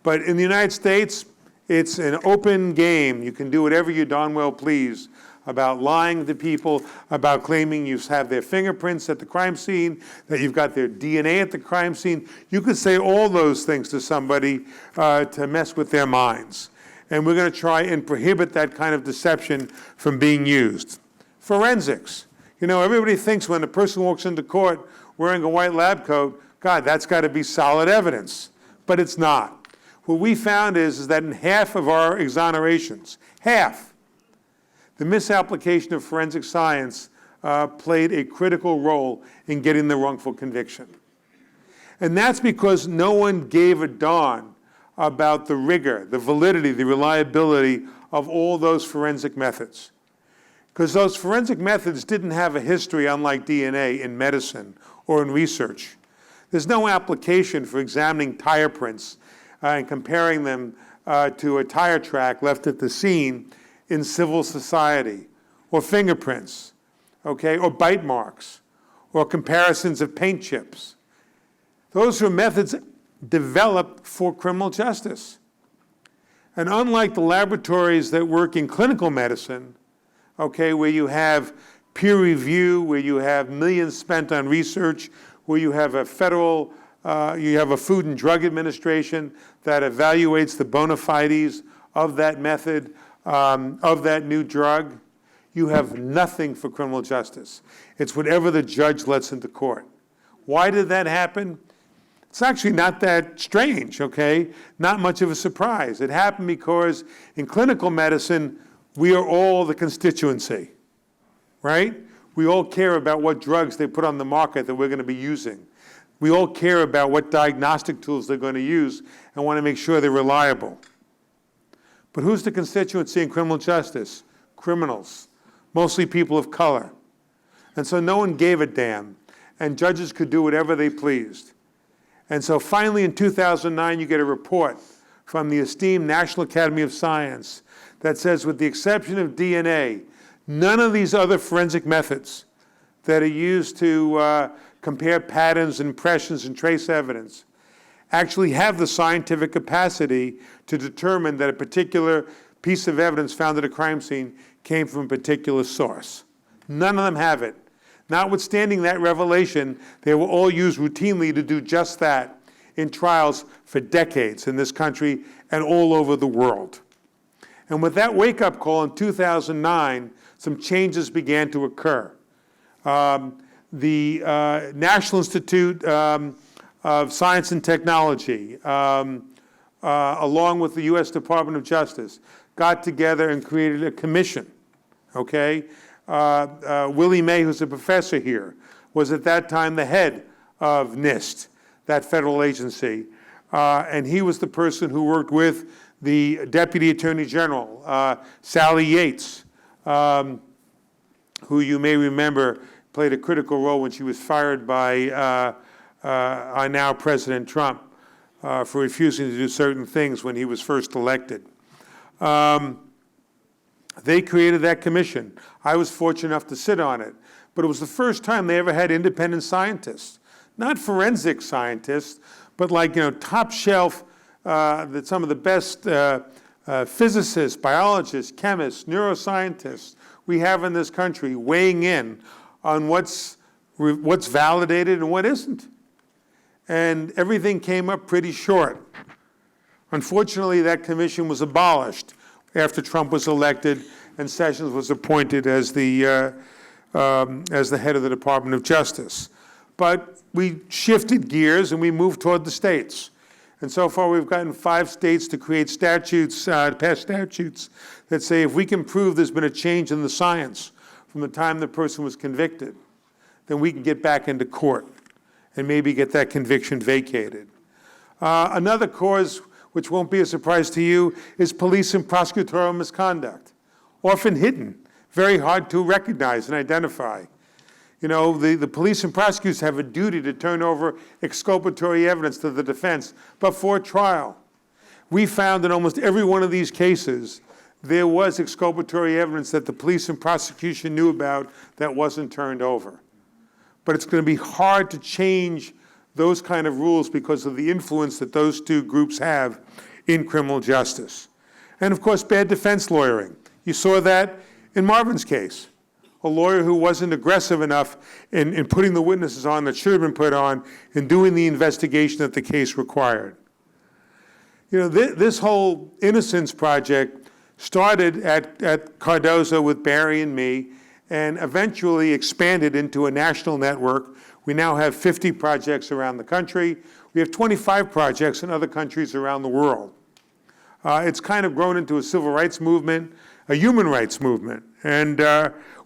But in the United States, it's an open game. You can do whatever you darn well please about lying to people, about claiming you have their fingerprints at the crime scene, that you've got their DNA at the crime scene. You could say all those things to somebody to mess with their minds. And we're going to try and prohibit that kind of deception from being used. Forensics. You know, everybody thinks when a person walks into court wearing a white lab coat, God, that's got to be solid evidence. But it's not. What we found is that in half of our exonerations, half, the misapplication of forensic science played a critical role in getting the wrongful conviction. And that's because no one gave a darn about the rigor, the validity, the reliability of all those forensic methods. Because those forensic methods didn't have a history, unlike DNA, in medicine or in research. There's no application for examining tire prints and comparing them to a tire track left at the scene in civil society, or fingerprints, okay, or bite marks, or comparisons of paint chips. Those are methods developed for criminal justice. And unlike the laboratories that work in clinical medicine, okay, where you have peer review, where you have millions spent on research, where you have a federal, you have a Food and Drug Administration that evaluates the bona fides of that method, of that new drug, you have nothing for criminal justice. It's whatever the judge lets into court. Why did that happen? It's actually not that strange, okay? Not much of a surprise. It happened because in clinical medicine, we are all the constituency, right? We all care about what drugs they put on the market that we're going to be using. We all care about what diagnostic tools they're going to use and want to make sure they're reliable. But who's the constituency in criminal justice? Criminals, mostly people of color. And so no one gave a damn, and judges could do whatever they pleased. And so finally in 2009, you get a report from the esteemed National Academy of Science that says, with the exception of DNA, none of these other forensic methods that are used to compare patterns, impressions, and trace evidence actually have the scientific capacity to determine that a particular piece of evidence found at a crime scene came from a particular source. None of them have it. Notwithstanding that revelation, they were all used routinely to do just that in trials for decades in this country and all over the world. And with that wake-up call in 2009, some changes began to occur. The National Institute of Science and Technology, along with the U.S. Department of Justice, got together and created a commission, okay? Willie May, who's a professor here, was at that time the head of NIST, that federal agency. And he was the person who worked with the Deputy Attorney General, Sally Yates, who you may remember played a critical role when she was fired by our now President Trump for refusing to do certain things when he was first elected. They created that commission. I was fortunate enough to sit on it, but it was the first time they ever had independent scientists, not forensic scientists, but like, you know, top shelf, that some of the best physicists, biologists, chemists, neuroscientists we have in this country weighing in on what's validated and what isn't. and everything came up pretty short. Unfortunately, that commission was abolished after Trump was elected and Sessions was appointed as the head of the Department of Justice. But we shifted gears and we moved toward the states. And so far, we've gotten 5 states to create statutes, pass statutes that say if we can prove there's been a change in the science from the time the person was convicted, then we can get back into court and maybe get that conviction vacated. Another cause, which won't be a surprise to you, is police and prosecutorial misconduct, often hidden, very hard to recognize and identify. You know, the police and prosecutors have a duty to turn over exculpatory evidence to the defense before trial. We found in almost every one of these cases, there was exculpatory evidence that the police and prosecution knew about that wasn't turned over. But it's going to be hard to change those kind of rules because of the influence that those two groups have in criminal justice. And of course, bad defense lawyering. You saw that in Marvin's case. A lawyer who wasn't aggressive enough in putting the witnesses on that should have been put on and doing the investigation that the case required. You know, this whole Innocence project started at Cardozo with Barry and me and eventually expanded into a national network. We now have 50 projects around the country. We have 25 projects in other countries around the world. It's kind of grown into a civil rights movement, a human rights movement, and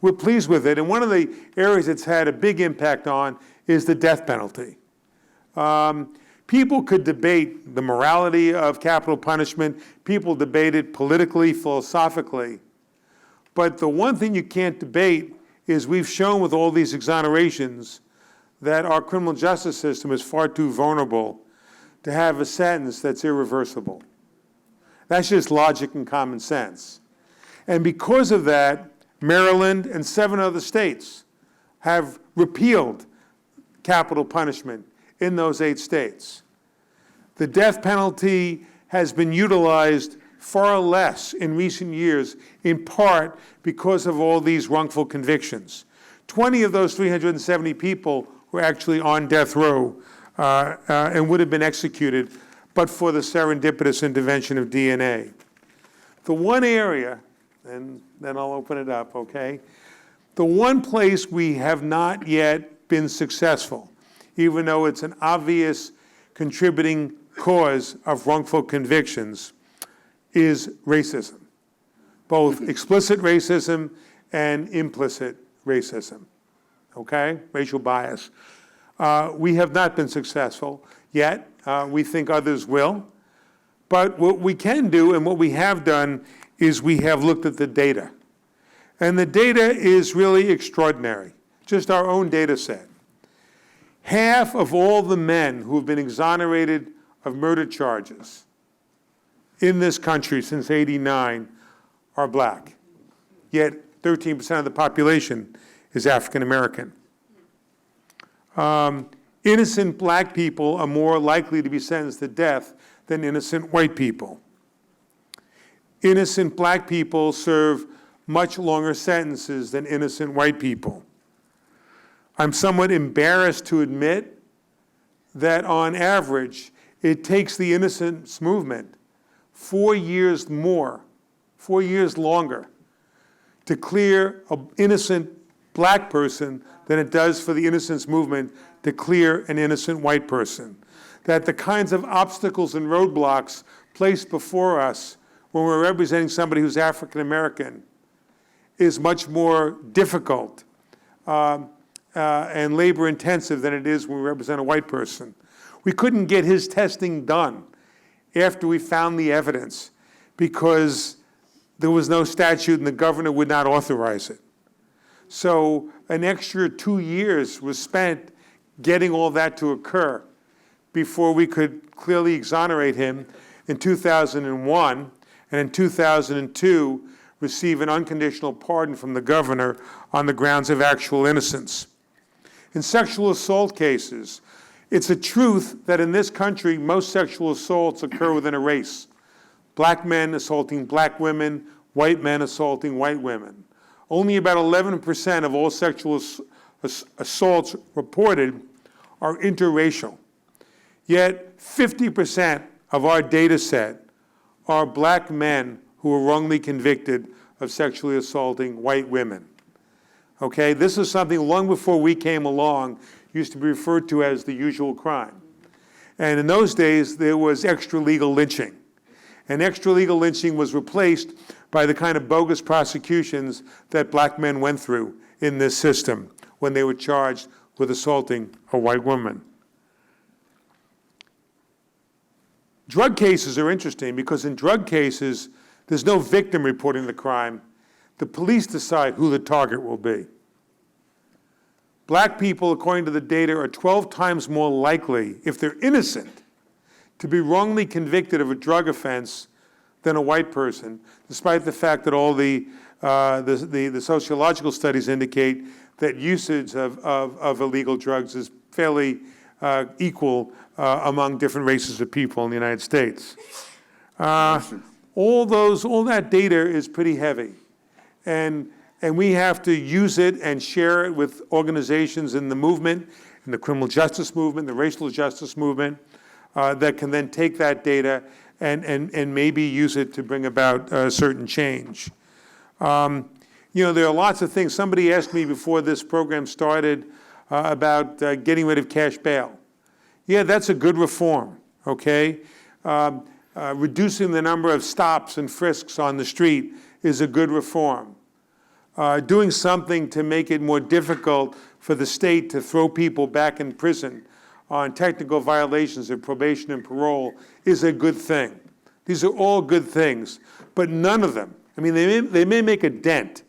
we're pleased with it. And one of the areas it's had a big impact on is the death penalty. People could debate the morality of capital punishment. People debate it politically, philosophically. But the one thing you can't debate is we've shown with all these exonerations that our criminal justice system is far too vulnerable to have a sentence that's irreversible. That's just logic and common sense. And because of that, Maryland and 7 other states have repealed capital punishment in those 8 states. The death penalty has been utilized far less in recent years, in part because of all these wrongful convictions. 20 of those 370 people were actually on death row and would have been executed, but for the serendipitous intervention of DNA. The one area, and then I'll open it up, okay? The one place we have not yet been successful, even though it's an obvious contributing cause of wrongful convictions, is racism, both explicit racism and implicit racism, okay? Racial bias. We have not been successful yet. We think others will. But what we can do and what we have done is we have looked at the data. And the data is really extraordinary, just our own data set. Half of all the men who have been exonerated of murder charges in this country since '89 are black. Yet 13% of the population is African American. Innocent black people are more likely to be sentenced to death than innocent white people. Innocent black people serve much longer sentences than innocent white people. I'm somewhat embarrassed to admit that on average, it takes the innocence movement 4 years more, 4 years longer, to clear an innocent black person than it does for the innocence movement to clear an innocent white person. That the kinds of obstacles and roadblocks placed before us when we're representing somebody who's African American is much more difficult and labor intensive than it is when we represent a white person. We couldn't get his testing done after we found the evidence because there was no statute and the governor would not authorize it. So an extra 2 years was spent getting all that to occur before we could clearly exonerate him in 2001, and in 2002 receive an unconditional pardon from the governor on the grounds of actual innocence. In sexual assault cases, it's a truth that in this country, most sexual assaults occur within a race. Black men assaulting black women, white men assaulting white women. Only about 11% of all sexual assaults reported are interracial. Yet 50% of our data set are black men who were wrongly convicted of sexually assaulting white women. Okay, this is something long before we came along used to be referred to as the usual crime. And in those days, there was extra-legal lynching. And extra-legal lynching was replaced by the kind of bogus prosecutions that black men went through in this system when they were charged with assaulting a white woman. Drug cases are interesting because in drug cases, there's no victim reporting the crime. The police decide who the target will be. Black people, according to the data, are 12 times more likely, if they're innocent, to be wrongly convicted of a drug offense than a white person, despite the fact that all the sociological studies indicate that usage of illegal drugs is fairly equal among different races of people in the United States. All that data is pretty heavy. And we have to use it and share it with organizations in the movement, in the criminal justice movement, the racial justice movement, that can then take that data and maybe use it to bring about a certain change. You know, there are lots of things. Somebody asked me before this program started about getting rid of cash bail. Yeah, that's a good reform, okay? Reducing the number of stops and frisks on the street is a good reform. Doing something to make it more difficult for the state to throw people back in prison on technical violations of probation and parole is a good thing. These are all good things, but none of them, I mean, they may make a dent,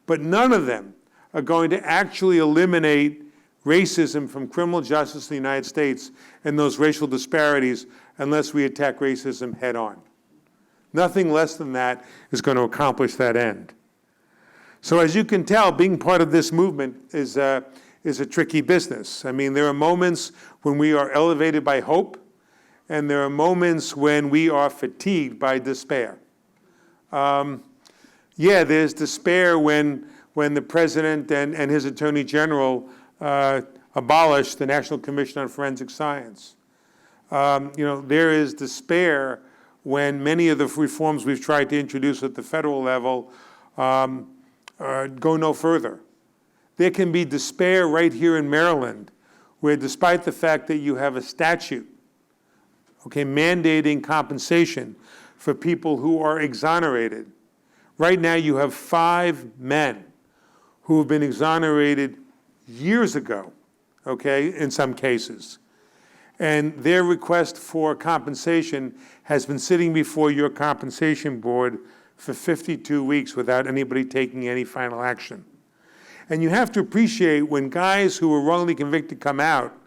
but none of them are going to actually eliminate racism from criminal justice in the United States and those racial disparities unless we attack racism head on. Nothing less than that is going to accomplish that end. So as you can tell, being part of this movement is a tricky business. I mean, there are moments when we are elevated by hope, and there are moments when we are fatigued by despair. Yeah, there's despair when the president and his attorney general abolished the National Commission on Forensic Science. You know, there is despair when many of the reforms we've tried to introduce at the federal level go no further. There can be despair right here in Maryland, where despite the fact that you have a statute, okay, mandating compensation for people who are exonerated, right now you have 5 men who have been exonerated years ago, okay, in some cases. And their request for compensation has been sitting before your compensation board for 52 weeks without anybody taking any final action. And you have to appreciate when guys who were wrongly convicted come out,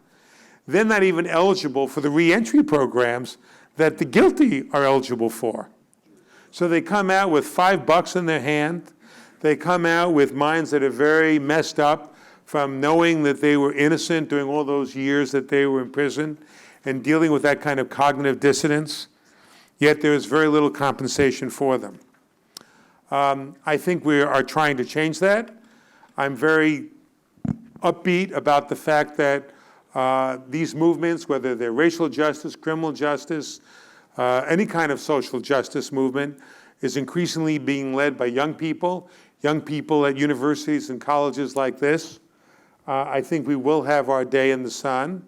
they're not even eligible for the reentry programs that the guilty are eligible for. So they come out with $5 in their hand. They come out with minds that are very messed up from knowing that they were innocent during all those years that they were in prison and dealing with that kind of cognitive dissonance, yet there is very little compensation for them. I think we are trying to change that. I'm very upbeat about the fact that these movements, whether they're racial justice, criminal justice, any kind of social justice movement, is increasingly being led by young people at universities and colleges like this. I think we will have our day in the sun.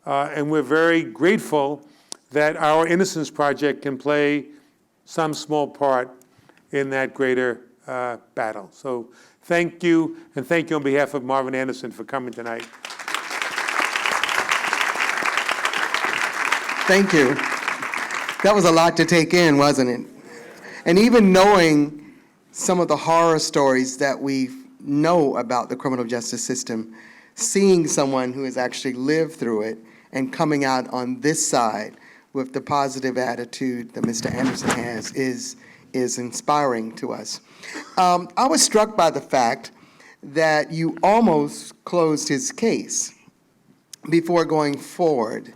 And we're very grateful that our Innocence Project can play some small part in that greater battle. So thank you, and thank you on behalf of Marvin Anderson for coming tonight. Thank you. That was a lot to take in, wasn't it? And even knowing some of the horror stories that we know about the criminal justice system, seeing someone who has actually lived through it and coming out on this side with the positive attitude that Mr. Anderson has is inspiring to us. I was struck by the fact that you almost closed his case before going forward.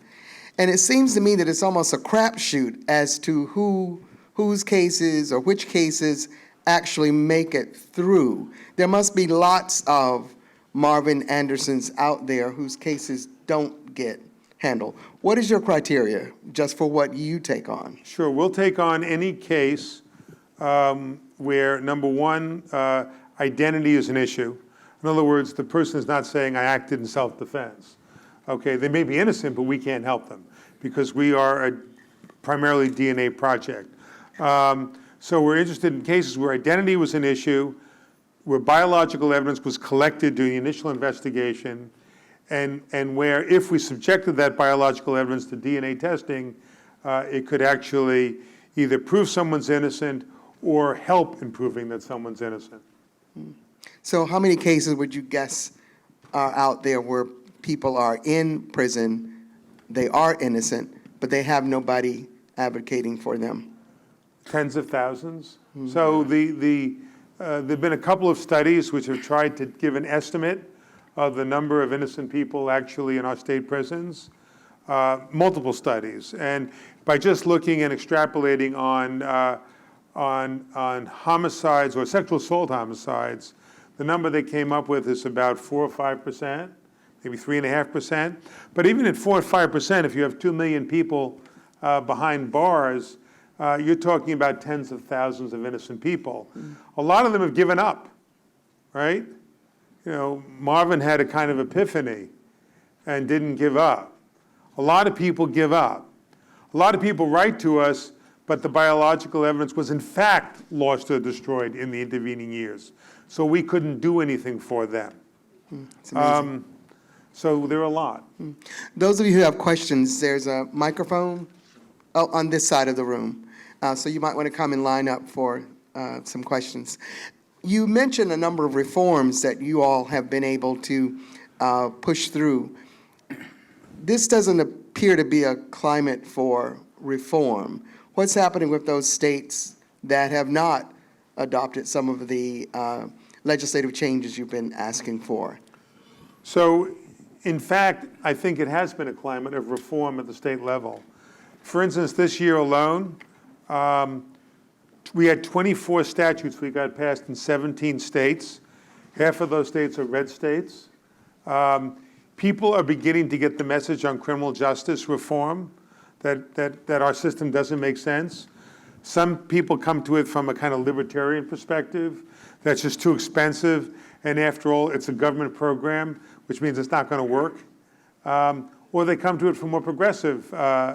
And it seems to me that it's almost a crapshoot as to whose cases or which cases actually make it through. There must be lots of Marvin Andersons out there whose cases don't get handle. What is your criteria just for what you take on? Sure, we'll take on any case where, number one, identity is an issue. In other words, the person is not saying, I acted in self-defense. Okay, they may be innocent, but we can't help them because we are a primarily DNA project. So we're interested in cases where identity was an issue, where biological evidence was collected during the initial investigation, and where if we subjected that biological evidence to DNA testing, it could actually either prove someone's innocent or help in proving that someone's innocent. So how many cases would you guess are out there where people are in prison, they are innocent, but they have nobody advocating for them? Tens of thousands. So there've been a couple of studies which have tried to give an estimate of the number of innocent people actually in our state prisons, multiple studies. And by just looking and extrapolating on homicides or sexual assault homicides, the number they came up with is about 4 or 5%, maybe 3.5%. But even at 4 or 5%, if you have 2 million people behind bars, you're talking about tens of thousands of innocent people. A lot of them have given up, right? You know, Marvin had a kind of epiphany and didn't give up. A lot of people give up. A lot of people write to us, but the biological evidence was in fact lost or destroyed in the intervening years. So we couldn't do anything for them. It's amazing. So there are a lot. Those of you who have questions, there's a microphone on this side of the room. So you might want to come and line up for some questions. You mentioned a number of reforms that you all have been able to push through. This doesn't appear to be a climate for reform. What's happening with those states that have not adopted some of the legislative changes you've been asking for? So, in fact, I think it has been a climate of reform at the state level. For instance, this year alone, we had 24 statutes we got passed in 17 states. Half of those states are red states. People are beginning to get the message on criminal justice reform, that our system doesn't make sense. Some people come to it from a kind of libertarian perspective, that's just too expensive, and after all, it's a government program, which means it's not going to work. Or they come to it from more progressive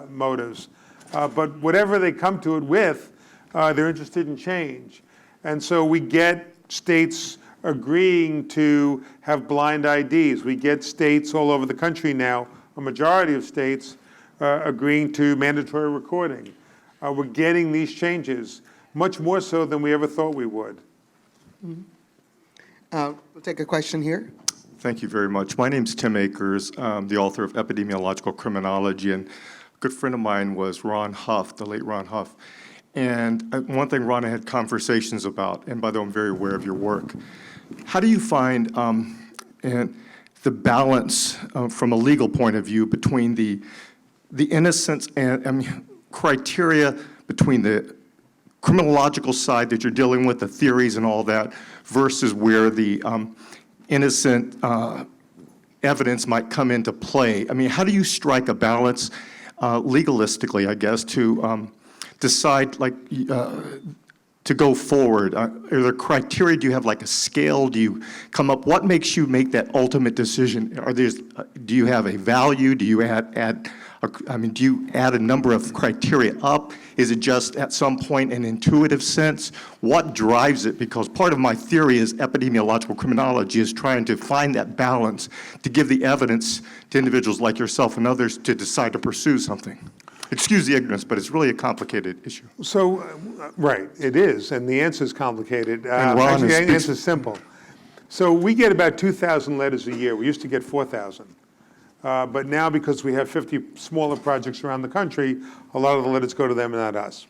motives. But whatever they come to it with, they're interested in change. And so we get states agreeing to have blind IDs. We get states all over the country now, a majority of states, agreeing to mandatory recording. We're getting these changes, much more so than we ever thought we would. We'll take a question here. Thank you very much. My name's Tim Akers, the author of Epidemiological Criminology, and a good friend of mine was Ron Huff, the late Ron Huff. And one thing Ron had conversations about, and by the way, I'm very aware of your work. How do you find the balance from a legal point of view between the innocence and criteria between the criminological side that you're dealing with, the theories and all that, versus where the innocent evidence might come into play? I mean, how do you strike a balance legalistically, I guess, to decide, like, to go forward? Are there criteria? Do you have like a scale? Do you come up? What makes you make that ultimate decision? Do you have a value? Do you do you add a number of criteria up? Is it just at some point an intuitive sense? What drives it? Because part of my theory is epidemiological criminology is trying to find that balance to give the evidence to individuals like yourself and others to decide to pursue something. Excuse the ignorance, but it's really a complicated issue. So, right, it is, and the answer is complicated. And Ron Actually, the is- answer is simple. So we get about 2,000 letters a year. We used to get 4,000. But now, because we have 50 smaller projects around the country, a lot of the letters go to them and not us.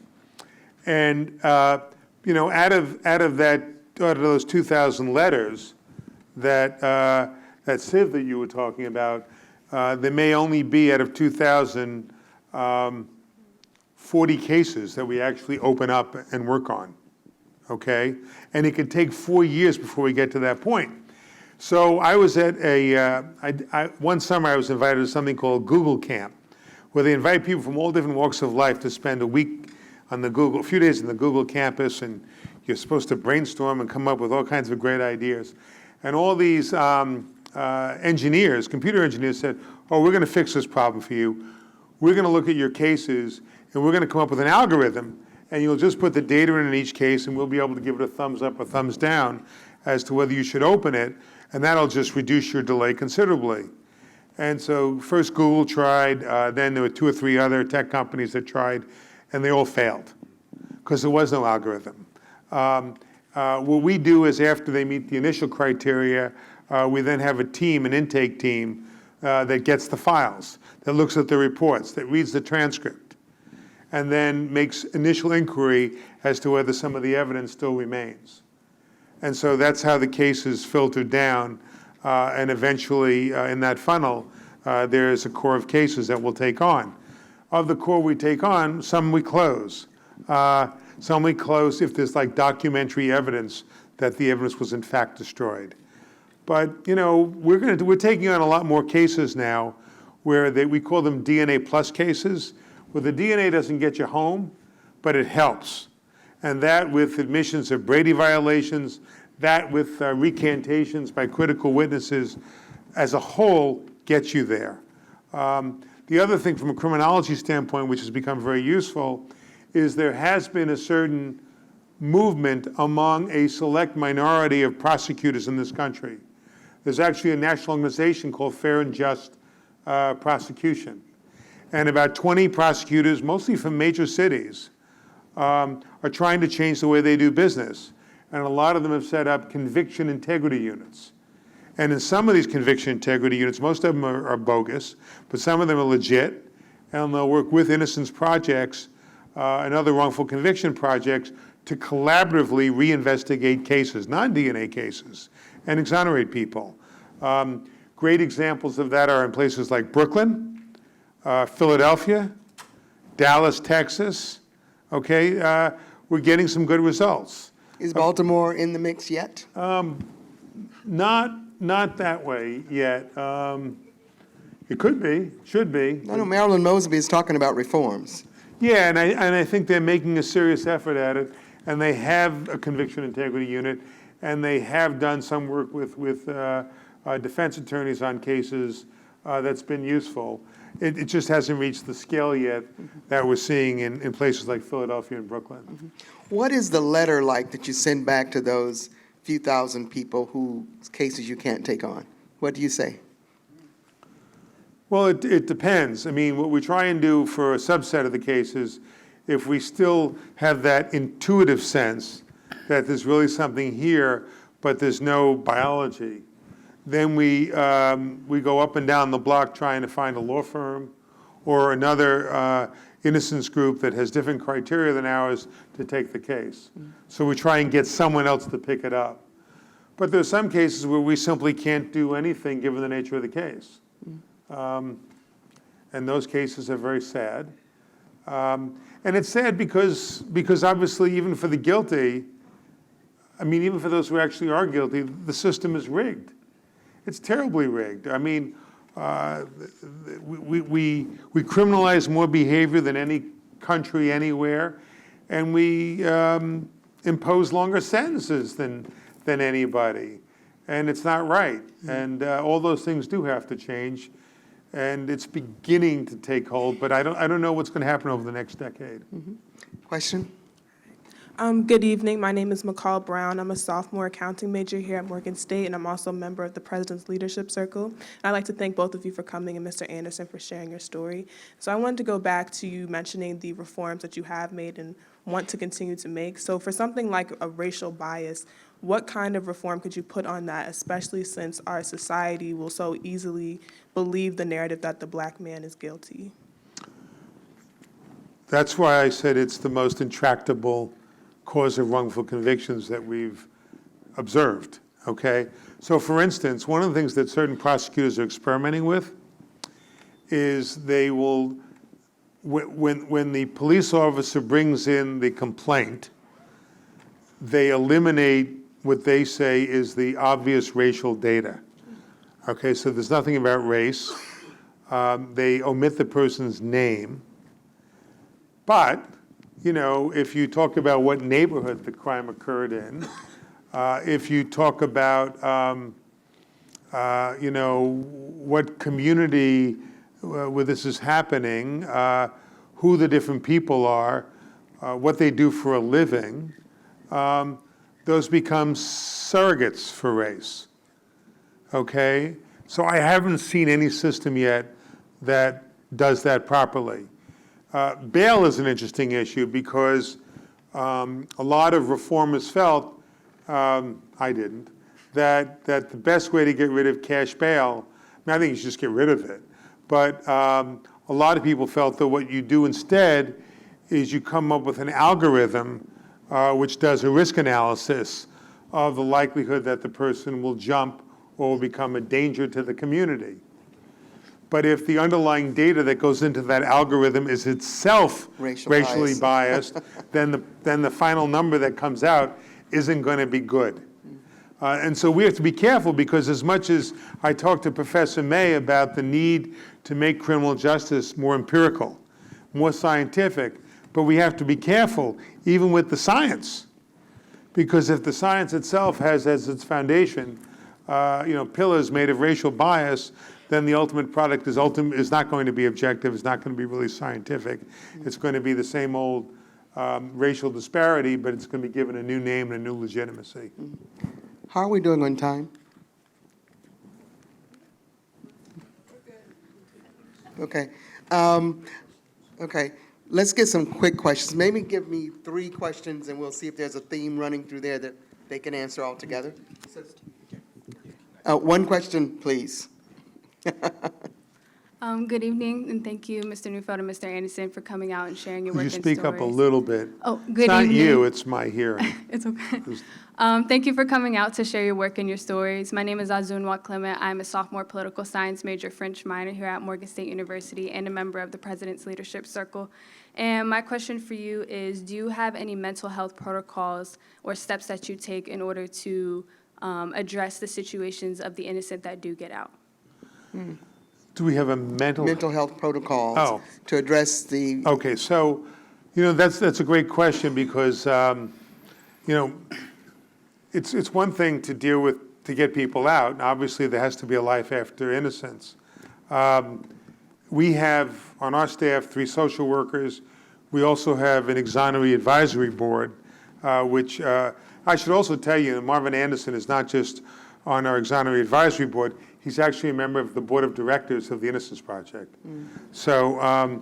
And out of those 2,000 letters that sieve that you were talking about, there may only be out of 2,000 40 cases that we actually open up and work on, okay? And it could take 4 years before we get to that point. So I was at one summer I was invited to something called Google Camp, where they invite people from all different walks of life to spend a week on a few days on the Google campus, and you're supposed to brainstorm and come up with all kinds of great ideas. And all these engineers, computer engineers said, oh, we're gonna fix this problem for you. We're gonna look at your cases, and we're gonna come up with an algorithm, and you'll just put the data in each case, and we'll be able to give it a thumbs up or thumbs down as to whether you should open it, and that'll just reduce your delay considerably. And so first Google tried, then there were 2 or 3 other tech companies that tried, and they all failed because there was no algorithm. What we do is after they meet the initial criteria, we then have a team, an intake team, that gets the files, that looks at the reports, that reads the transcript, and then makes initial inquiry as to whether some of the evidence still remains. And so that's how the case is filtered down, and eventually in that funnel, there is a core of cases that we'll take on. Of the core we take on, some we close. Some we close if there's like documentary evidence that the evidence was in fact destroyed. But you know, we're taking on a lot more cases now where we call them DNA plus cases, where the DNA doesn't get you home, but it helps. And that with admissions of Brady violations, that with recantations by critical witnesses, as a whole, gets you there. The other thing from a criminology standpoint, which has become very useful, is there has been a certain movement among a select minority of prosecutors in this country. There's actually a national organization called Fair and Just Prosecution. And about 20 prosecutors, mostly from major cities, are trying to change the way they do business. And a lot of them have set up conviction integrity units. And in some of these conviction integrity units, most of them are bogus, but some of them are legit, and they'll work with Innocence projects and other wrongful conviction projects to collaboratively reinvestigate cases, non-DNA cases, and exonerate people. Great examples of that are in places like Brooklyn, Philadelphia, Dallas, Texas. Okay, we're getting some good results. Is Baltimore in the mix yet? Not that way yet. It could be, should be. I know Marilyn Mosby is talking about reforms. Yeah, and I think they're making a serious effort at it, and they have a conviction integrity unit, and they have done some work with defense attorneys on cases that's been useful. It just hasn't reached the scale yet that we're seeing in places like Philadelphia and Brooklyn. What is the letter like that you send back to those few thousand people whose cases you can't take on? What do you say? Well, it depends. I mean, what we try and do for a subset of the cases, if we still have that intuitive sense that there's really something here, but there's no biology, then we go up and down the block trying to find a law firm or another innocence group that has different criteria than ours to take the case. So we try and get someone else to pick it up. But there's some cases where we simply can't do anything given the nature of the case. And those cases are very sad. And it's sad because obviously even for the guilty, I mean, even for those who actually are guilty, the system is rigged. It's terribly rigged. I mean, we criminalize more behavior than any country anywhere, and we impose longer sentences than anybody, and it's not right. And all those things do have to change, and it's beginning to take hold. But I don't know what's going to happen over the next decade. Question? Good evening. My name is McCall Brown. I'm a sophomore accounting major here at Morgan State, and I'm also a member of the President's Leadership Circle. And I'd like to thank both of you for coming and Mr. Anderson for sharing your story. So I wanted to go back to you mentioning the reforms that you have made and want to continue to make. So for something like a racial bias, what kind of reform could you put on that, especially since our society will so easily believe the narrative that the black man is guilty? That's why I said it's the most intractable cause of wrongful convictions that we've observed, okay? So for instance, one of the things that certain prosecutors are experimenting with is they will, when the police officer brings in the complaint, they eliminate what they say is the obvious racial data. Okay, so there's nothing about race. They omit the person's name. But, you know, if you talk about what neighborhood the crime occurred in, if you talk about, you know, what community where this is happening, who the different people are, what they do for a living, those become surrogates for race, okay? So I haven't seen any system yet that does that properly. Bail is an interesting issue because a lot of reformers felt, I didn't, that the best way to get rid of cash bail, I mean, I think you should just get rid of it, but a lot of people felt that what you do instead is you come up with an algorithm which does a risk analysis of the likelihood that the person will jump or will become a danger to the community. But if the underlying data that goes into that algorithm is itself racially biased, then the final number that comes out isn't going to be good. And so we have to be careful because as much as I talked to Professor May about the need to make criminal justice more empirical, more scientific, but we have to be careful even with the science. Because if the science itself has as its foundation, you know, pillars made of racial bias, then the ultimate product is not going to be objective, it's not going to be really scientific. It's going to be the same old racial disparity, but it's going to be given a new name and a new legitimacy. How are we doing on time? Okay. Okay. Let's get some quick questions. Maybe give me 3 questions, and we'll see if there's a theme running through there that they can answer all together. 1 question, please. Good evening, and thank you, Mr. Neufeld and Mr. Anderson, for coming out and sharing your work Could and you stories. speak up a little bit? Oh, good It's not evening. you, it's my hearing. It's okay. Thank you for coming out to share your work and your stories. My name is Azunwa Clement. I'm a sophomore political science major, French minor here at Morgan State University, and a member of the President's Leadership Circle. And my question for you is, do you have any mental health protocols or steps that you take in order to address the situations of the innocent that do get out? Do we have a mental Health protocols Oh. to address the... Okay, so, you know, that's a great question because, you know, it's one thing to deal with, to get people out, and obviously there has to be a life after innocence. We have on our staff 3 social workers. We also have an Exonerate advisory board, which I should also tell you, Marvin Anderson is not just on our Exonerate advisory board, he's actually a member of the board of directors of the Innocence Project. So,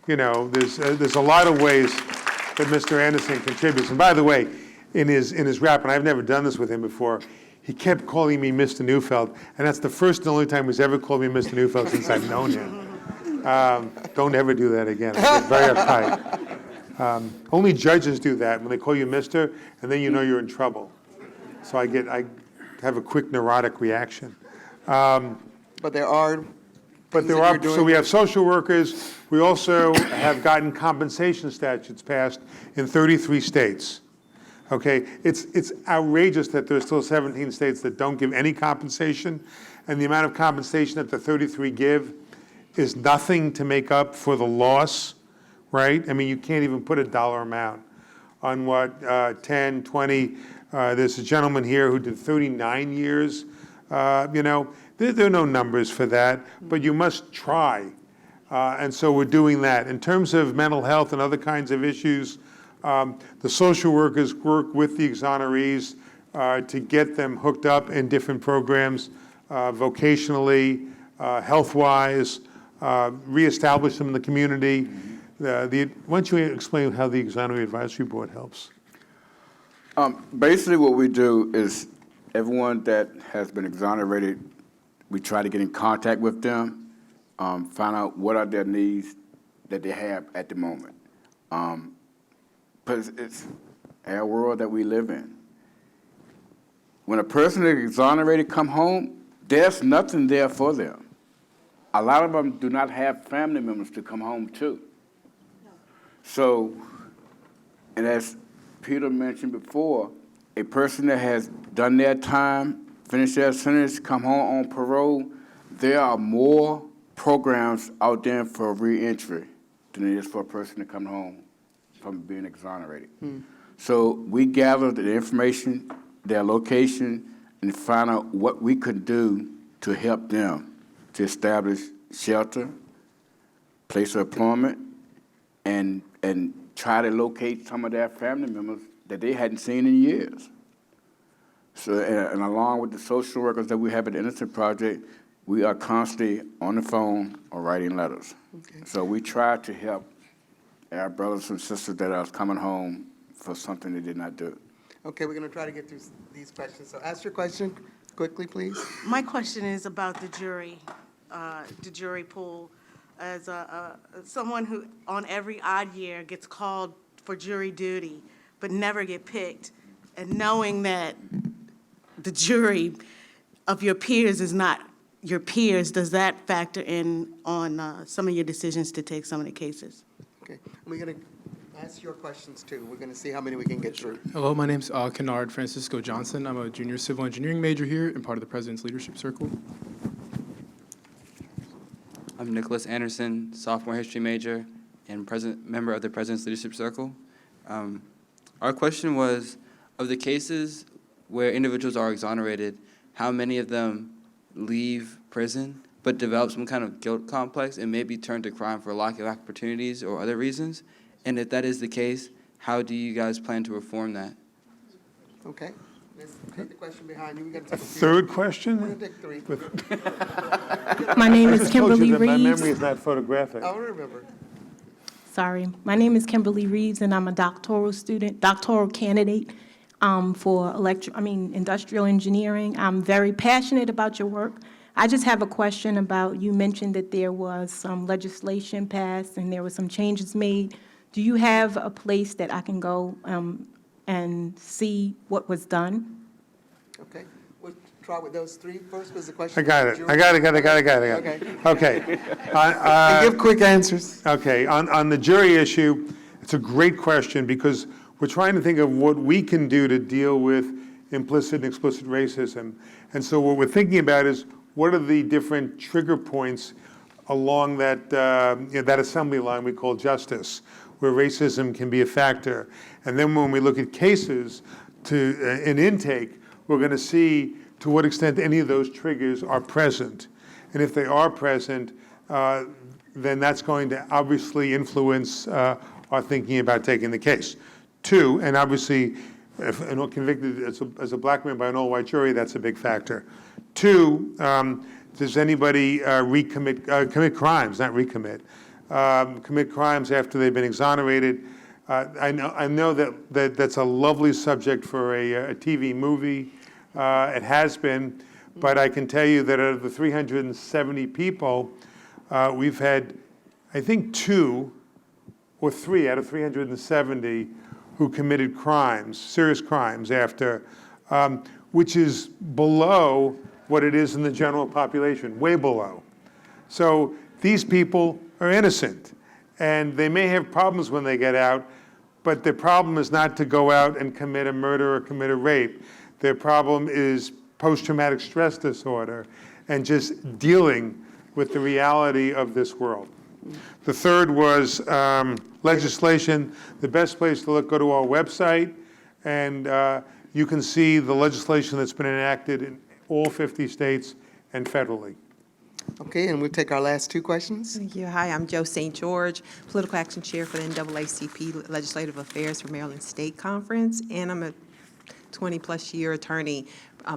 you know, there's a lot of ways that Mr. Anderson contributes. And by the way, in his rap, and I've never done this with him before, he kept calling me Mr. Neufeld, and that's the first and only time he's ever called me Mr. Neufeld since I've known him. Don't ever do that again. I get very uptight. Only judges do that when they call you Mr., and then you know you're in trouble. So I have a quick neurotic reaction. But there are... So we have social workers. We also have gotten compensation statutes passed in 33 states. Okay, it's outrageous that there are still 17 states that don't give any compensation, and the amount of compensation that the 33 give is nothing to make up for the loss, right? I mean, you can't even put a dollar amount on what, 10, 20, there's a gentleman here who did 39 years. You know, there are no numbers for that, but you must try. And so we're doing that. In terms of mental health and other kinds of issues, the social workers work with the exonerees to get them hooked up in different programs, vocationally, health-wise, reestablish them in the community. Why don't you explain how the Exonerate Advisory Board helps? Basically, what we do is everyone that has been exonerated, we try to get in contact with them, find out what are their needs that they have at the moment. Because it's our world that we live in. When a person is exonerated come home, there's nothing there for them. A lot of them do not have family members to come home to. So, and as Peter mentioned before, a person that has done their time, finished their sentence, come home on parole, there are more programs out there for reentry than it is for a person to come home from being exonerated. So we gathered the information, their location, and find out what we could do to help them to establish shelter, place of employment, and try to locate some of their family members that they hadn't seen in years. So, and along with the social workers that we have at the Innocence Project, we are constantly on the phone or writing letters. Okay. So we try to help our brothers and sisters that are coming home for something they did not do. Okay, we're going to try to get through these questions. So ask your question quickly, please. My question is about the jury pool. As someone who, on every odd year, gets called for jury duty, but never get picked, and knowing that the jury of your peers is not your peers, does that factor in on some of your decisions to take some of the cases? Okay, we're going to ask your questions too. We're going to see how many we can get through. Hello, my name's Kennard Francisco Johnson. I'm a junior civil engineering major here and part of the President's Leadership Circle. I'm Nicholas Anderson, sophomore history major and member of the President's Leadership Circle. Our question was, of the cases where individuals are exonerated, how many of them leave prison but develop some kind of guilt complex and maybe turn to crime for lack of opportunities or other reasons? And if that is the case, how do you guys plan to reform that? Okay, let's take the question behind you. We got to A take third We're question? going to take three. My name I is just told Kimberly you that my Reeves. memory is not photographic. I'll remember. Sorry. My name is Kimberly Reeves, and I'm a doctoral candidate for industrial engineering. I'm very passionate about your work. I just have a question about, you mentioned that there was some legislation passed and there were some changes made. Do you have a place that I can go and see what was done? Okay, we'll try with those three. First was the question. I got it. I got it. Okay. And give quick answers. Okay, on the jury issue, it's a great question because we're trying to think of what we can do to deal with implicit and explicit racism. And so what we're thinking about is what are the different trigger points along that, that assembly line we call justice, where racism can be a factor. And then when we look at cases in intake, we're going to see to what extent any of those triggers are present. And if they are present, then that's going to obviously influence our thinking about taking the case. Two, and obviously, if convicted as a black man by an all-white jury, that's a big factor. Two, does anybody commit crimes, not recommit, commit crimes after they've been exonerated? I know that that's a lovely subject for a TV movie. It has been, but I can tell you that out of the 370 people, we've had, I think, 2 or 3 out of 370 who committed crimes, serious crimes after, which is below what it is in the general population, way below. So these people are innocent, and they may have problems when they get out, but their problem is not to go out and commit a murder or commit a rape. Their problem is post-traumatic stress disorder and just dealing with the reality of this world. The third was legislation. The best place to look, go to our website, and you can see the legislation that's been enacted in all 50 states and federally. Okay, and we'll take our last 2 questions. Thank you. Hi, I'm Joe St. George, Political Action Chair for the NAACP Legislative Affairs for Maryland State Conference, and I'm a 20-plus year attorney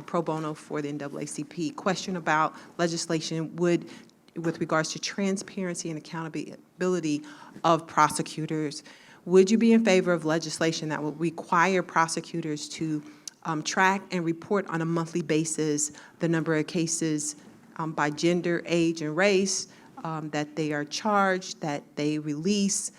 pro bono for the NAACP. Question about legislation with regards to transparency and accountability of prosecutors. Would you be in favor of legislation that would require prosecutors to track and report on a monthly basis the number of cases by gender, age, and race that they are charged, that they release,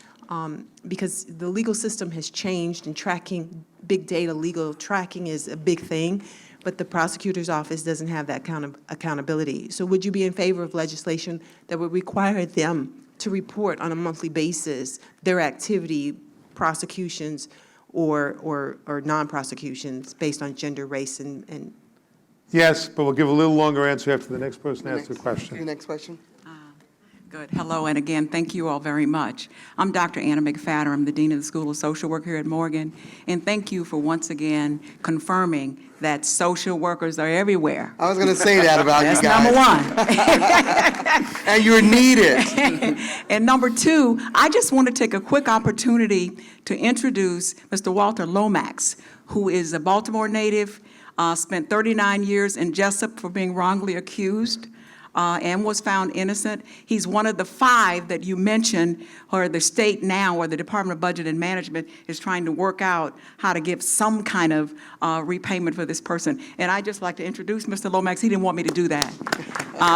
because the legal system has changed and tracking, big data legal tracking is a big thing, but the prosecutor's office doesn't have that kind of accountability. So would you be in favor of legislation that would require them to report on a monthly basis their activity, prosecutions, or non-prosecutions based on gender, race, and Yes, but we'll give a little longer answer after the next person asks the The question. next question. Good. Hello, and again, thank you all very much. I'm Dr. Anna McFadden. I'm the Dean of the School of Social Work here at Morgan, and thank you for once again confirming that social workers are everywhere. I was going to say that about you That's guys. number one. And you're needed. And number two, I just want to take a quick opportunity to introduce Mr. Walter Lomax, who is a Baltimore native, spent 39 years in Jessup for being wrongly accused, and was found innocent. He's one of the 5 that you mentioned, or the state now, or the Department of Budget and Management is trying to work out how to give some kind of repayment for this person. And I'd just like to introduce Mr. Lomax. He didn't want me to do that.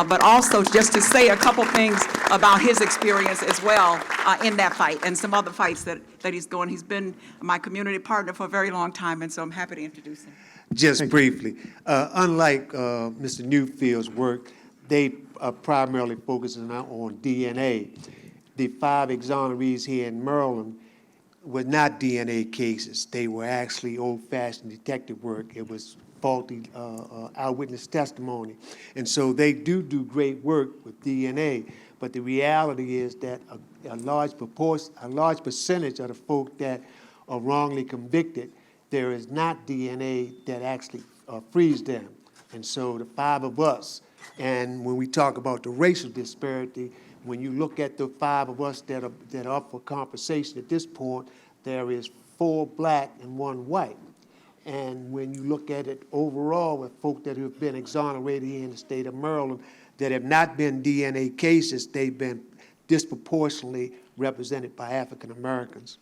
But also just to say a couple things about his experience as well in that fight and some other fights that he's going. He's been my community partner for a very long time, and so I'm happy to introduce him. Just briefly, unlike Mr. Newfield's work, they are primarily focusing on DNA. The 5 exonerees here in Maryland were not DNA cases. They were actually old-fashioned detective work. It was faulty eyewitness testimony. And so they do great work with DNA, but the reality is that a large percentage of the folk that are wrongly convicted, there is not DNA that actually frees them. And so the 5 of us, and when we talk about the racial disparity, when you look at the 5 of us that are up for compensation at this point, there is 4 black and 1 white. And when you look at it overall with folk that have been exonerated here in the state of Maryland that have not been DNA cases, they've been disproportionately represented by African Americans.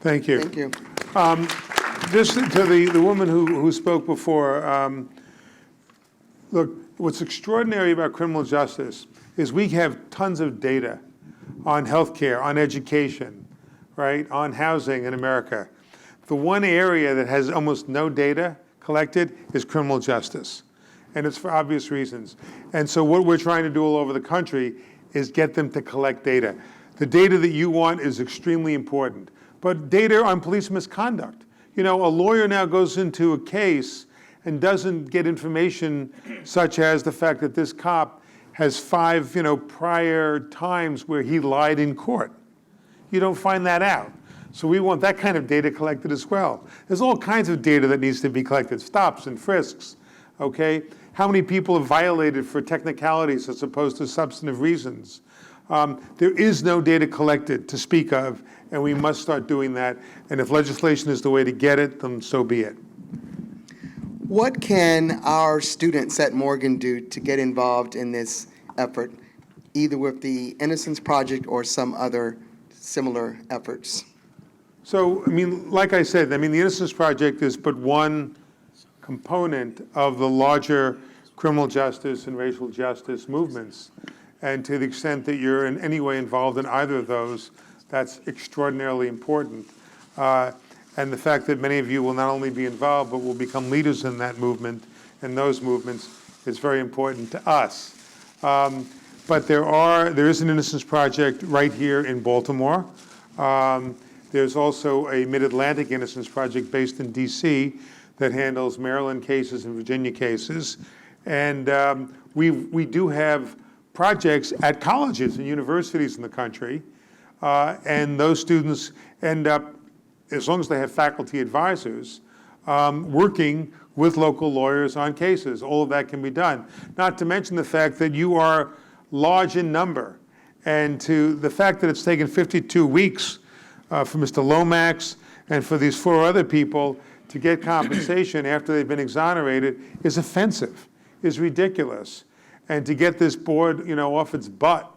Thank you. Thank you. Just to the woman who spoke before, look, what's extraordinary about criminal justice is we have tons of data on healthcare, on education, right, on housing in America. The one area that has almost no data collected is criminal justice, and it's for obvious reasons. And so what we're trying to do all over the country is get them to collect data. The data that you want is extremely important, but data on police misconduct. You know, a lawyer now goes into a case and doesn't get information such as the fact that this cop has 5, prior times where he lied in court. You don't find that out. So we want that kind of data collected as well. There's all kinds of data that needs to be collected, stops and frisks, okay? How many people have violated for technicalities as opposed to substantive reasons? There is no data collected to speak of, and we must start doing that. And if legislation is the way to get it, then so be it. What can our students at Morgan do to get involved in this effort, either with the Innocence Project or some other similar efforts? So, like I said, the Innocence Project is but one component of the larger criminal justice and racial justice movements. And to the extent that you're in any way involved in either of those, that's extraordinarily important. And the fact that many of you will not only be involved, but will become leaders in that movement and those movements is very important to us. But there is an Innocence Project right here in Baltimore. There's also a Mid-Atlantic Innocence Project based in D.C. that handles Maryland cases and Virginia cases. And we do have projects at colleges and universities in the country, and those students end up, as long as they have faculty advisors, working with local lawyers on cases. All of that can be done. Not to mention the fact that you are large in number, and to the fact that it's taken 52 weeks for Mr. Lomax and for these 4 other people to get compensation after they've been exonerated is offensive, is ridiculous. And to get this board, off its butt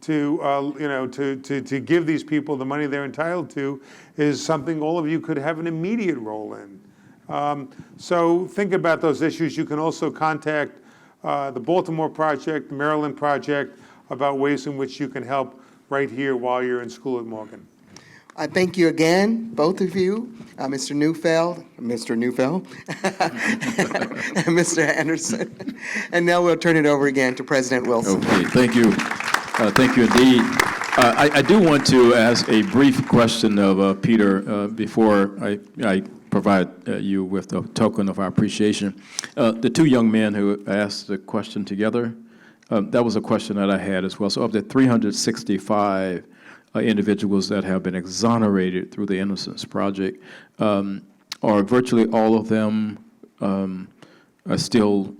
to give these people the money they're entitled to is something all of you could have an immediate role in. So think about those issues. You can also contact the Baltimore Project, the Maryland Project, about ways in which you can help right here while you're in school at Morgan. I thank you again, both of you, Mr. Neufeld, and Mr. Anderson. And now we'll turn it over again to President Wilson. Okay, thank you. Thank you indeed. I do want to ask a brief question of Peter before I provide you with a token of our appreciation. The two young men who asked the question together, that was a question that I had as well. So of the 365 individuals that have been exonerated through the Innocence Project, are virtually all of them are still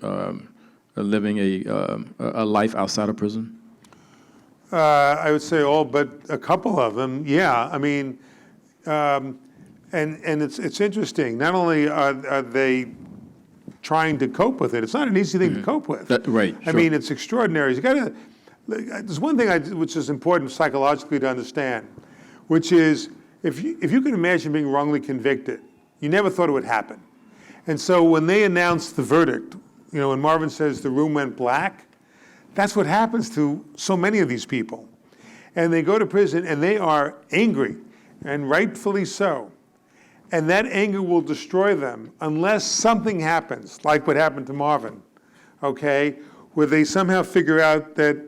living a life outside of prison? I would say all but a couple of them, yeah. I mean, and it's interesting. Not only are they trying to cope with it, it's not an easy thing to cope with. Right. I mean, it's extraordinary. You got to. There's one thing which is important psychologically to understand, which is if you can imagine being wrongly convicted, you never thought it would happen. And so when they announced the verdict, you know, when Marvin says the room went black, that's what happens to so many of these people. And they go to prison and they are angry, and rightfully so. And that anger will destroy them unless something happens, like what happened to Marvin, okay, where they somehow figure out that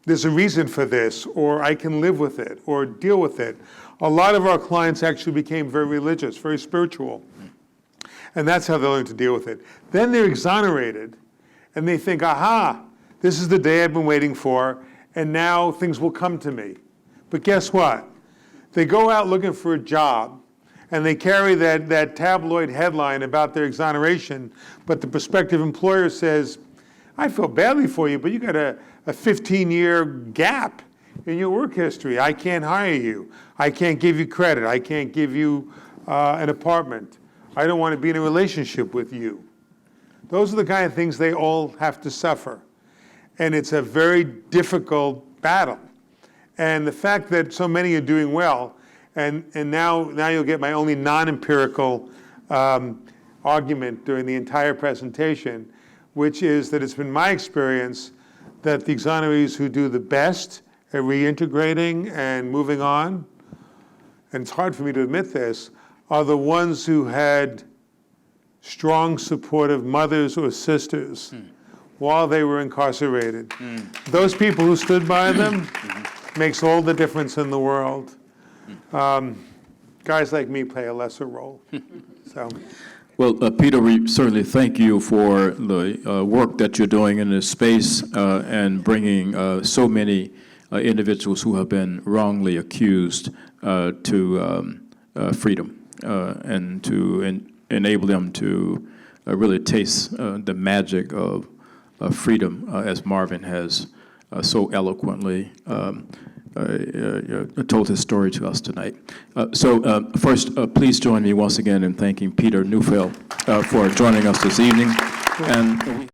there's a reason for this, or I can live with it, or deal with it. A lot of our clients actually became very religious, very spiritual. And that's how they learn to deal with it. Then they're exonerated, and they think, aha, this is the day I've been waiting for, and now things will come to me. But guess what? They go out looking for a job, and they carry that tabloid headline about their exoneration, but the prospective employer says, I feel badly for you, but you got a 15-year gap in your work history. I can't hire you. I can't give you credit. I can't give you an apartment. I don't want to be in a relationship with you. Those are the kind of things they all have to suffer. And it's a very difficult battle. And the fact that so many are doing well, and now you'll get my only non-empirical argument during the entire presentation, which is that it's been my experience that the exonerees who do the best at reintegrating and moving on, and it's hard for me to admit this, are the ones who had strong, supportive mothers or sisters while they were incarcerated. Those people who stood by them makes all the difference in the world. Guys like me play a lesser role. So. Well, Peter, we certainly thank you for the work that you're doing in this space and bringing so many individuals who have been wrongly accused to freedom and to enable them to really taste the magic of freedom, as Marvin has so eloquently told his story to us tonight. First, please join me once again in thanking Peter Neufeld for joining us this evening. And